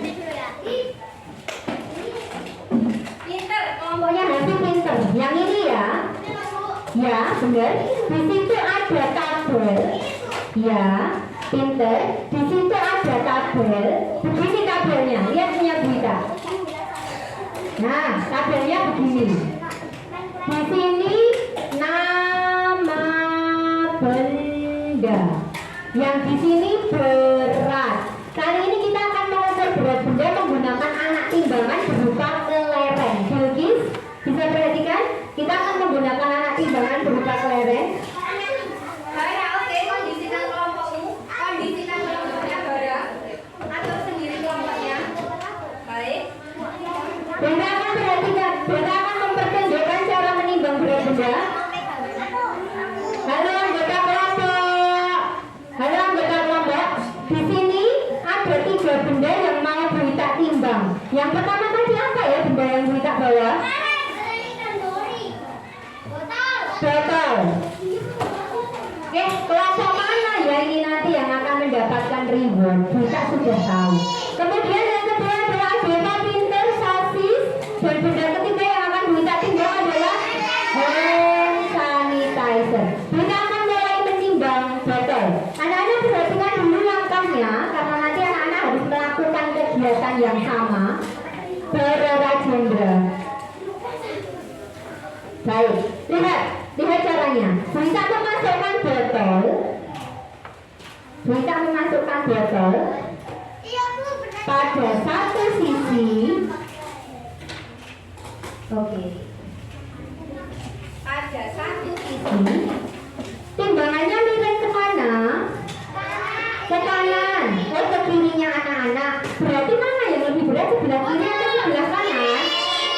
Pinter, kelompoknya nanti pinter. Yang ini ya. Ya, benar. Di situ ada tabel. Ya, pinter. Di situ ada tabel. Begini tabelnya. Lihat punya berita. Nah, tabelnya begini. Di sini nama benda. Yang di sini berat. Kali ini kita akan mengukur berat benda menggunakan anak timbangan berupa kelereng. Bilkis, bisa perhatikan? Kita akan menggunakan anak timbangan berupa kelereng. Bara, oke, kondisikan kelompokmu. Kondisikan kelompoknya, Bara. Atur sendiri kelompoknya. Baik. Bara akan perhatikan. Bara akan mempertunjukkan cara menimbang berat benda. Halo anggota kelompok. Halo anggota kelompok. Di sini ada 3 benda yang mau Buita timbang. Yang pertama tadi apa ya benda yang Buita bawa? Botol. reward. Kita sudah tahu. Kemudian yang kedua adalah Deva pinter sosis. Dan benda ketiga yang akan kita timbang adalah hand sanitizer. Kita akan mulai menimbang botol. Anak-anak perhatikan dulu langkahnya karena nanti anak-anak harus melakukan kegiatan yang sama. Saudara Jendra. Baik, lihat caranya. Kita memasukkan botol. Kita memasukkan botol pada satu sisi. Oke. Pada satu sisi. Timbangannya miring kemana? Ke kanan. Oh, ke kirinya anak-anak. Berarti mana yang lebih berat, sebelah kiri atau sebelah kanan?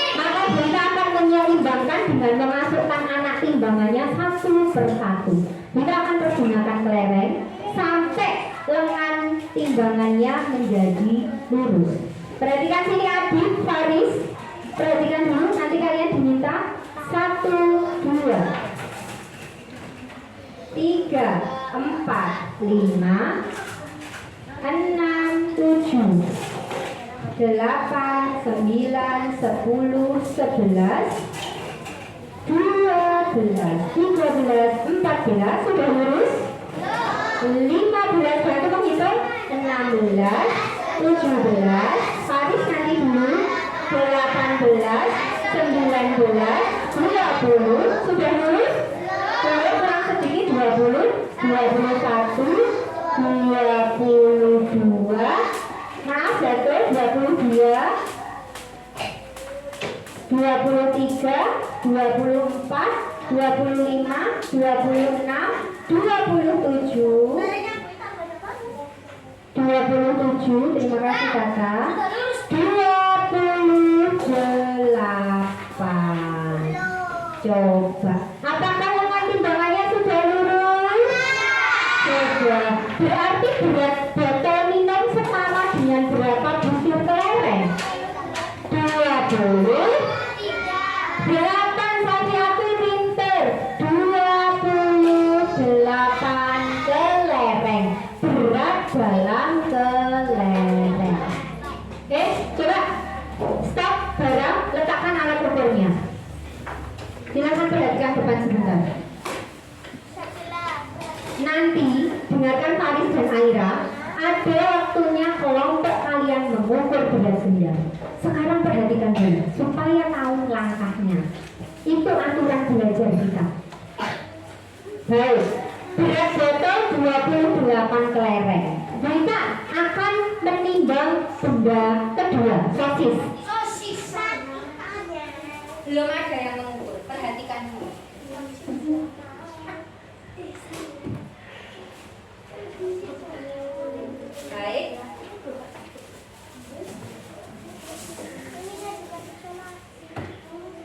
Maka kita akan menyeimbangkan dengan memasukkan anak timbangannya satu persatu. Kita akan menggunakan kelereng sampai lengan timbangannya menjadi lurus. Perhatikan sini Adit, Faris. Perhatikan dulu, nanti kalian diminta 1, 2, 3, 4, 5, 6, 7, 8, 9, 10, 11, 12, 13, 14. Sudah lurus? 15. Berarti menghitung 16, 17. Faris nanti dulu 18, 19, 20. Sudah lurus? Belum, kurang sedikit 20, 21, 22. Maaf jatuh 22, 23, 24, 25, 26, 27. 27, terima kasih kakak. 28. Coba, apakah lengan timbangannya sudah lurus? Sudah. Berarti berat botol minum setara dengan berapa butir kelereng? 20. 8 saja aku pinter. 28 kelereng. Berat dalam kelereng. Oke, coba stop barang, letakkan alat ukurnya. Silakan perhatikan depan sebentar. Nanti dengarkan Faris dan Aira. Ada waktunya kelompok kalian mengukur berat benda. Sekarang perhatikan dulu supaya tahu langkahnya. Itu aturan belajar kita. Baik, berat botol 28 kelereng. Kita akan menimbang benda kedua, sosis. Belum ada yang mengukur, perhatikan dulu. Baik.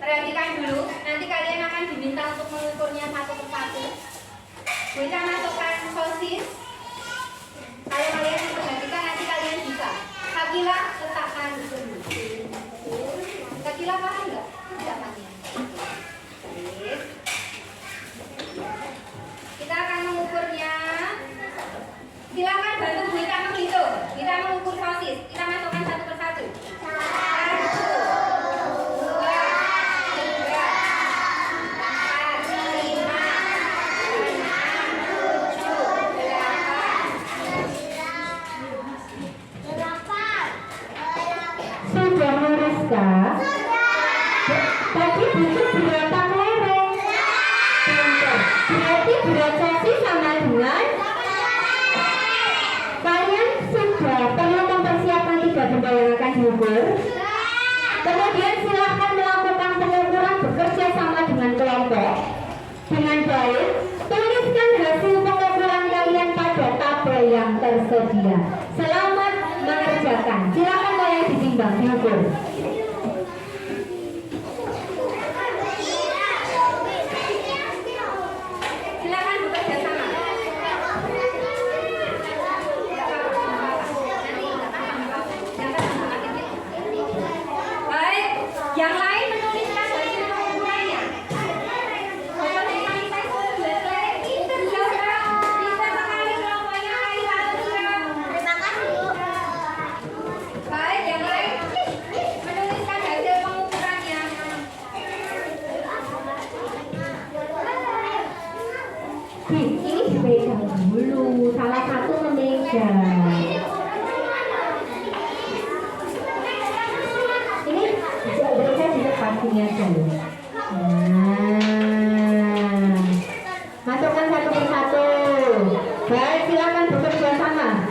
Perhatikan dulu, nanti kalian akan diminta untuk mengukurnya satu persatu. Kita masukkan sosis. Kalau kalian memperhatikan nanti kalian bisa. Kakila letakkan di sini. Kakila paham enggak? Tidak paham. Kita akan mengukurnya. Silakan bantu Bu Ita menghitung. Kita mengukur sosis. Kita masukkan satu persatu. 3 perlu mempersiapkan 3 benda yang akan diukur. Kemudian silahkan melakukan pengukuran bekerja sama dengan kelompok dengan baik. Tuliskan hasil pengukuran kalian pada tabel yang tersedia. Selamat mengerjakan. Silakan mulai ditimbang diukur. Silakan bekerja sama. Baik, yang lain menuliskan hasil pengukurannya. Kita sekali kelompoknya Aira. Ini dipegang dulu, salah satu memegang. Ini bisa di depan sini aja loh. Nah, masukkan satu persatu. Baik, silakan bekerja sama.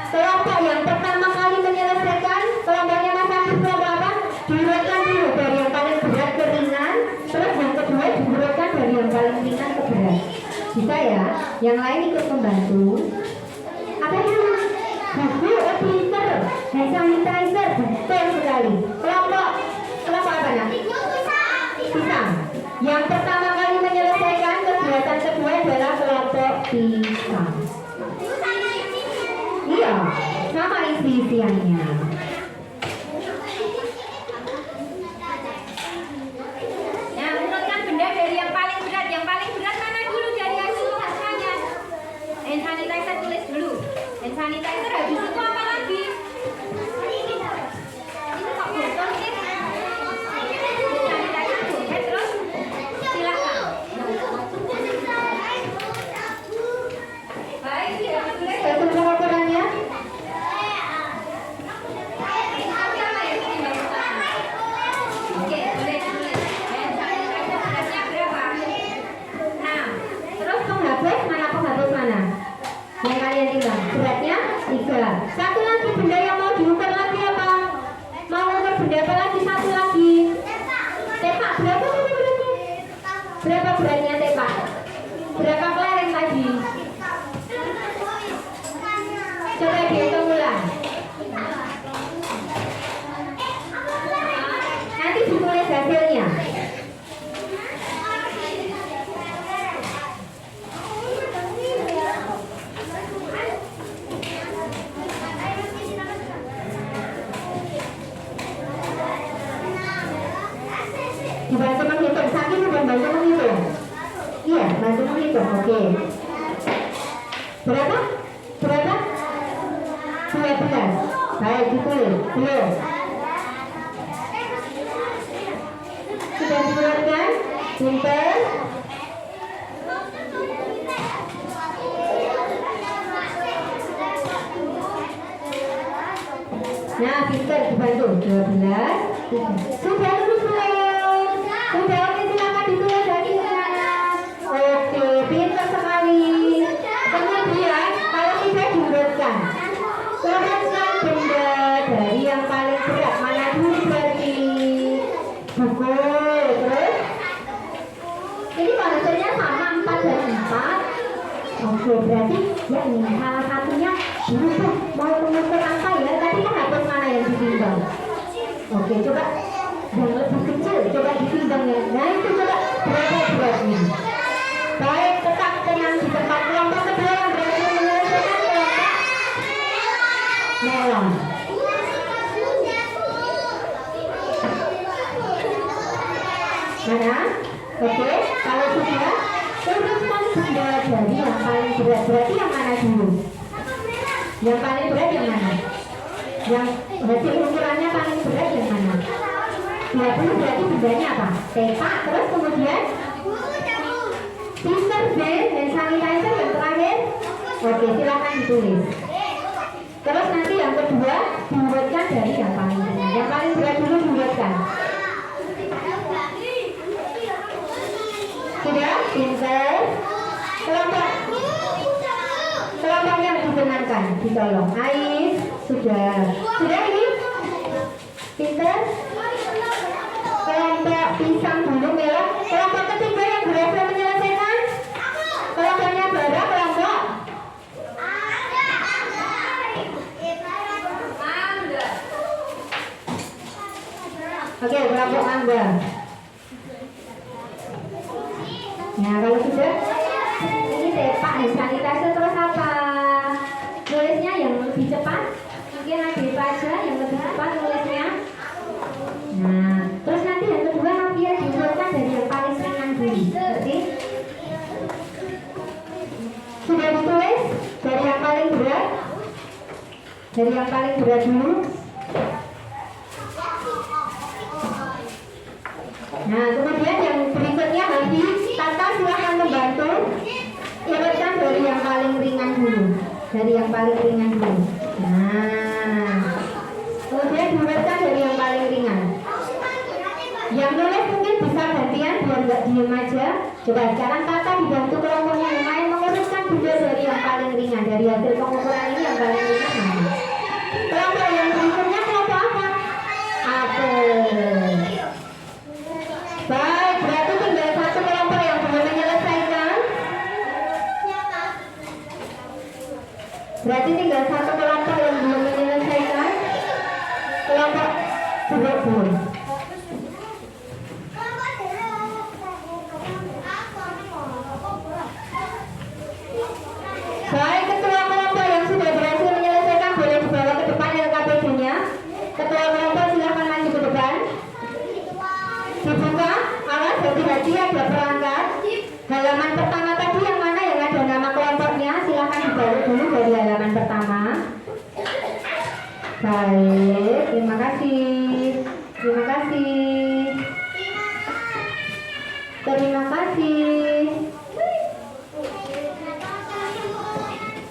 Kelompok yang pertama kali menyelesaikan, kelompoknya Mas Afif kelompok apa? Diurutkan dulu dari yang paling berat ke ringan, terus yang kedua diurutkan dari yang paling ringan ke berat. Bisa ya? Yang lain ikut membantu. Apa itu? Buku, pinter, hand sanitizer, betul sekali. Kelompok apa ya? Pisang. Yang pertama kali menyelesaikan kegiatan kedua adalah kelompok pisang. Iya, sama isi-isiannya. Nah, urutkan benda dari yang paling berat. Yang paling berat mana dulu dari hasil hasilnya? Hand sanitizer tulis dulu. Hand sanitizer habis itu apa lagi? Ini kok botol sih? Hand sanitizer buket terus silakan. Baik, sudah ditulis. Satu pengukurannya. Oke, boleh ditulis. Hand sanitizer beratnya berapa? 6. Terus penghapus mana? Yang kalian bilang beratnya 3. Satu lagi benda yang mau diukur lagi apa? Mau ukur benda apa lagi? Satu lagi. Tepak berapa beratnya? Berapa beratnya tepak? Berapa kelereng tadi? Coba dihitung ulang. Nanti ditulis hasilnya. Dibantu menghitung, sakit bukan bantu menghitung. Iya, bantu menghitung, oke. Berapa? 12. Baik, ditulis. Belum. Sudah dikeluarkan? Pinter. Nah, pintar dibantu. 12. Sudah lulus belum? Sudah, oke, silakan ditulis hasilnya. Oke, pintar sekali. Kemudian kalau tidak diurutkan, urutkan benda dari yang paling berat mana dulu berarti? Buku. Terus ini hasilnya sama 4 dan 4. Oke, berarti ya ini salah satunya dulu tuh mau mengukur apa ya? Tadi kan hapus mana yang ditimbang? Oke, coba yang lebih kecil coba ditimbang ya. Nah itu coba berapa beratnya? Baik, tetap tenang di tempat. Kelompok kedua yang berhasil menyelesaikan kelompok melon. Mana? Oke, kalau sudah urutkan benda dari yang paling berat. Berarti yang mana dulu? Yang paling berat yang mana? Yang hasil ukurannya paling berat yang mana? 20 berarti bendanya apa? Tepak. Terus kemudian pincer zen dan sanitizer yang terakhir. Oke, silakan ditulis. Terus nanti yang kedua diurutkan dari yang paling ringan. Yang paling berat dulu diurutkan. Sudah? Pincer. Kelompok yang dibenarkan ditolong. Ais. Sudah. Sudah ini? Pinter. Kelompok pisang dulu melon. Kelompok ketiga yang berhasil menyelesaikan. Kelompoknya Bara, kelompok oke, kelompok Angga. Nah, kalau sudah ini tepak nih, sanitizer. Terus apa? Nulisnya yang lebih cepat. Mungkin ada aja yang lebih cepat nulisnya. Nah, terus nanti yang kedua biar diurutkan dari yang paling ringan dulu. Berarti sudah ditulis dari yang paling berat. Dari yang paling berat dulu. Nah, kemudian yang berikutnya nanti Tata silahkan membantu urutkan dari yang paling ringan dulu. Dari yang paling ringan dulu. Nah, kemudian diurutkan dari yang paling ringan. Yang nulis mungkin bisa gantian biar nggak diem aja. Coba sekarang Tata dibantu kelompoknya yang lain mengurutkan benda dari yang paling ringan. Dari hasil pengukuran ini yang paling ringan mana? Kelompok yang berikutnya kelompok apa? Apel. Baik, berarti tinggal satu kelompok yang belum menyelesaikan. Berarti tinggal satu kelompok yang belum menyelesaikan. Kelompok jeruk pun. Baik, ketua kelompok yang sudah berhasil menyelesaikan boleh dibawa ke depan LKPD-nya. Ketua kelompok silahkan maju ke depan. Dibuka, awas hati-hati ada perangkat. Halaman pertama tadi yang mana yang ada nama kelompoknya silahkan dibawa dulu dari halaman pertama. Baik, terima kasih. Terima kasih. Terima kasih.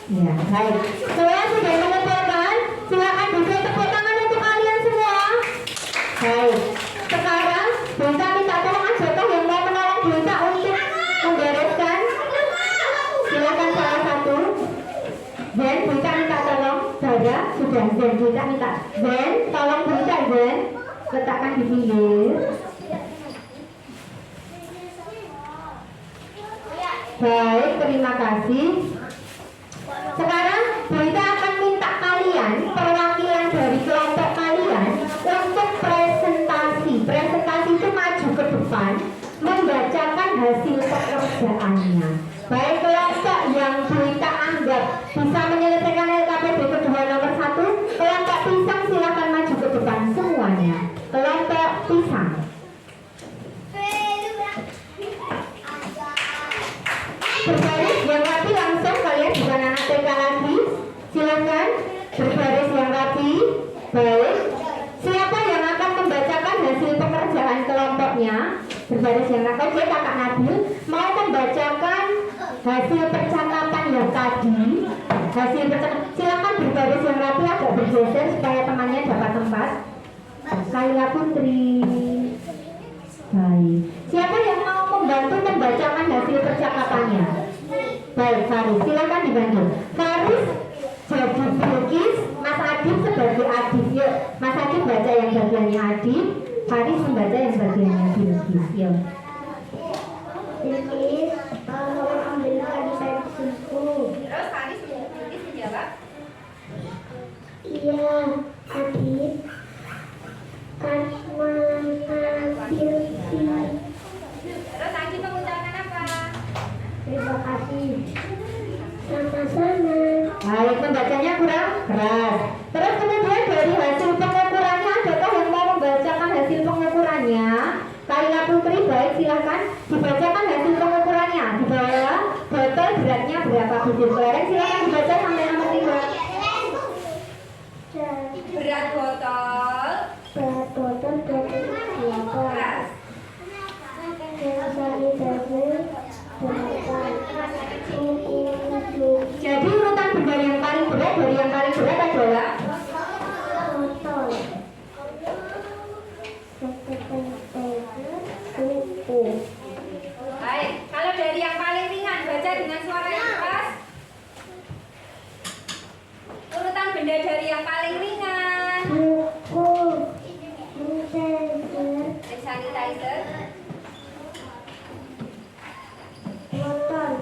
Ya, baik. Saya sudah mengumpulkan. Silakan duduk, tepuk tangan untuk kalian semua. Baik. Sekarang Bunta minta tolong ajakah yang mau menolong Bunta untuk membereskan. Silakan salah satu. Zen, Bunta minta tolong. Bara, sudah. Zen, Bunta minta. Zen, tolong Bunta, Zen. Letakkan di pinggir. Baik, terima kasih. Sekarang Bunta akan minta kalian, perwakilan dari kelompok kalian, untuk presentasi. Presentasi itu maju ke depan, membacakan hasil pekerjaannya. Baik kelompok yang Bunta anggap bisa menyelesaikan LKPD kedua nomor 1, kelompok pisang silakan maju ke depan semuanya. Kelompok pisang. Berbaris yang rapi langsung, kalian bukan anak TK lagi. Silakan berbaris yang rapi. Baik. Siapa yang akan membacakan hasil pekerjaan kelompoknya? Berbaris yang rapi. Oke, Kakak Nabil mau membacakan hasil percakapan yang tadi. Hasil percakapan. Silakan berbaris. baris yang rapi agak bergeser supaya temannya dapat tempat. Kaila Putri. Baik. Siapa yang mau membantu membacakan hasil percakapannya? Baik, Faris, silakan dibantu. Faris jadi Bilkis, Mas Adib sebagai Adib. Yuk, Mas Adib baca yang bagiannya Adib, Faris membaca yang bagiannya Bilkis. Yuk. Bilkis, tolong ambilkan pensilku. Terus Faris menjawab. Iya, Adib. Terus Adib mengucapkan apa? Terima kasih. Sama-sama. Baik, membacanya kurang keras. Terus kemudian dari hasil pengukurannya, adakah yang mau membacakan hasil pengukurannya? Kaila Putri, baik, silahkan dibacakan hasil pengukurannya. Di bawah botol beratnya berapa butir kelereng, silahkan dibaca sampai nomor 3. Berat botol. Berat botol 28. Keras. Jadi urutan benda yang paling berat dari yang paling berat adalah Botol. Baik, kalau dari yang paling ringan baca dengan suara yang keras. Urutan benda dari yang paling ringan. Buku. Hand sanitizer. Botol.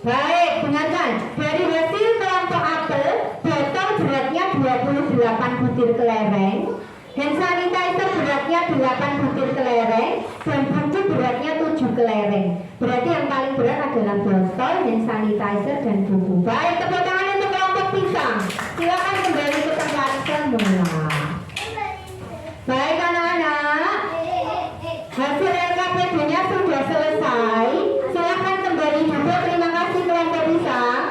baik, dengarkan. Dari hasil kelompok apel, botol beratnya 28 butir kelereng, hand sanitizer beratnya 8 butir kelereng, dan buku beratnya 7 kelereng. Berarti yang paling berat adalah botol, hand sanitizer, dan buku. Baik, tepuk tangan untuk kelompok pisang. Silakan kembali ke tempat semula. Baik anak-anak, hasil LKPD-nya sudah selesai. Silakan kembali duduk. Terima kasih kelompok pisang.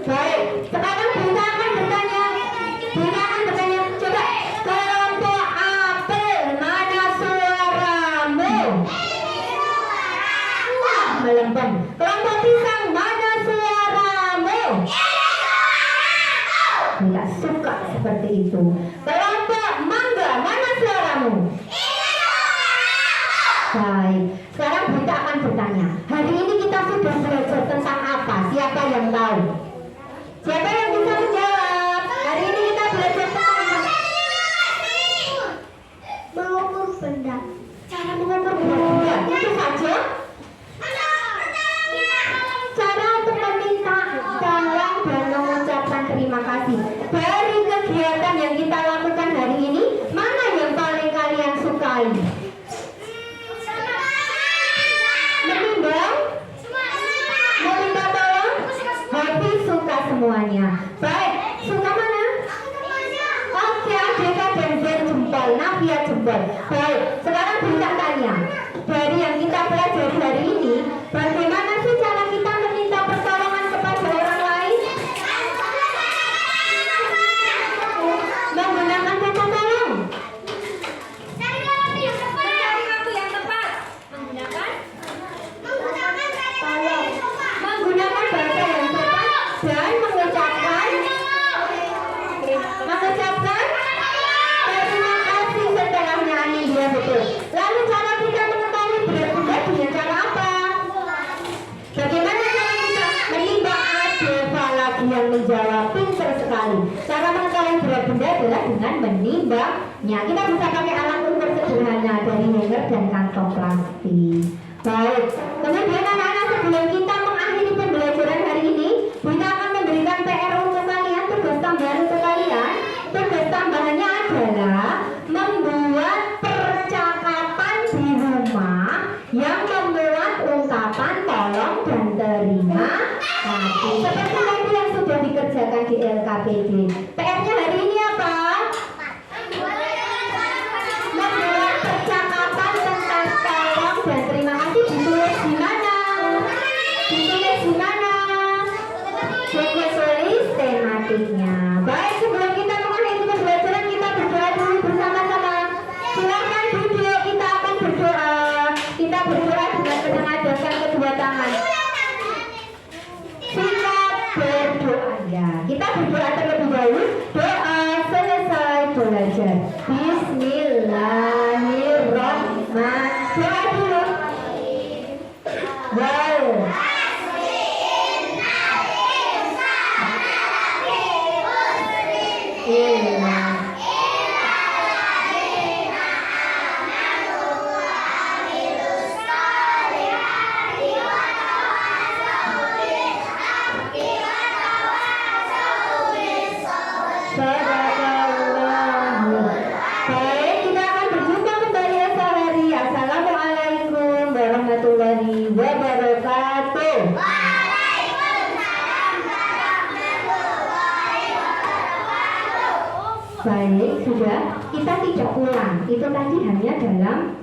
Baik, sekarang Bunda akan bertanya. Coba kelompok apel, mana suaramu? Melempem. Kelompok pisang, mana suaramu? Tidak suka seperti itu. Kelompok mangga, mana suaramu? Baik, sekarang Bunda akan bertanya. Hari ini kita sudah belajar tentang apa? Siapa yang tahu? Siapa yang bisa menjawab? Hari ini kita belajar tentang apa? Mengukur benda. Cara mengukur benda. Itu saja. Cara untuk meminta tolong dan mengucapkan terima kasih. Dari kegiatan yang kita lakukan hari ini, mana yang paling kalian sukai? Menimbang? Meminta tolong? Happy suka semuanya. Baik, suka mana? Oke, Adeka dan Zen jempol, Navia jempol. Baik, sekarang Bunda tanya. Dari yang kita pelajari hari ini, bagaimana sih cara kita meminta pertolongan kepada orang lain? Menggunakan kata tolong. Mencari waktu yang tepat. Menggunakan Menggunakan bahasa yang tepat dan mengucapkan terima kasih setelahnya. Dia betul. Lalu cara kita mengetahui berat benda dengan cara apa? Bagaimana cara kita menimbang? Ada lagi yang menjawab, pintar sekali. Cara mengetahui berat benda adalah dengan menimbangnya. Kita bisa pakai alat ukur sederhana dari hanger dan kantong plastik. Baik, kemudian anak-anak, sebelum kita mengakhiri pembelajaran hari ini, kita akan memberikan PR untuk kalian, tugas tambahan untuk kalian. Tugas tambahannya adalah membuat percakapan di rumah yang memuat ungkapan tolong dan terima kasih. Seperti tadi yang sudah dikerjakan di LKPD. PR-nya hari ini apa? Membuat percakapan tentang tolong dan terima kasih. Ditulis di mana? Ditulis di mana? Buku tulis tematiknya. Baik, sebelum kita mengakhiri pembelajaran, kita berdoa dulu bersama-sama. Silakan duduk, kita akan berdoa. Kita berdoa dengan menengadahkan kedua tangan. Kita berdoa. Baik, kita akan berjumpa kembali esok hari. Assalamualaikum warahmatullahi wabarakatuh. Baik, sudah. Kita tidak pulang. Itu tadi hanya dalam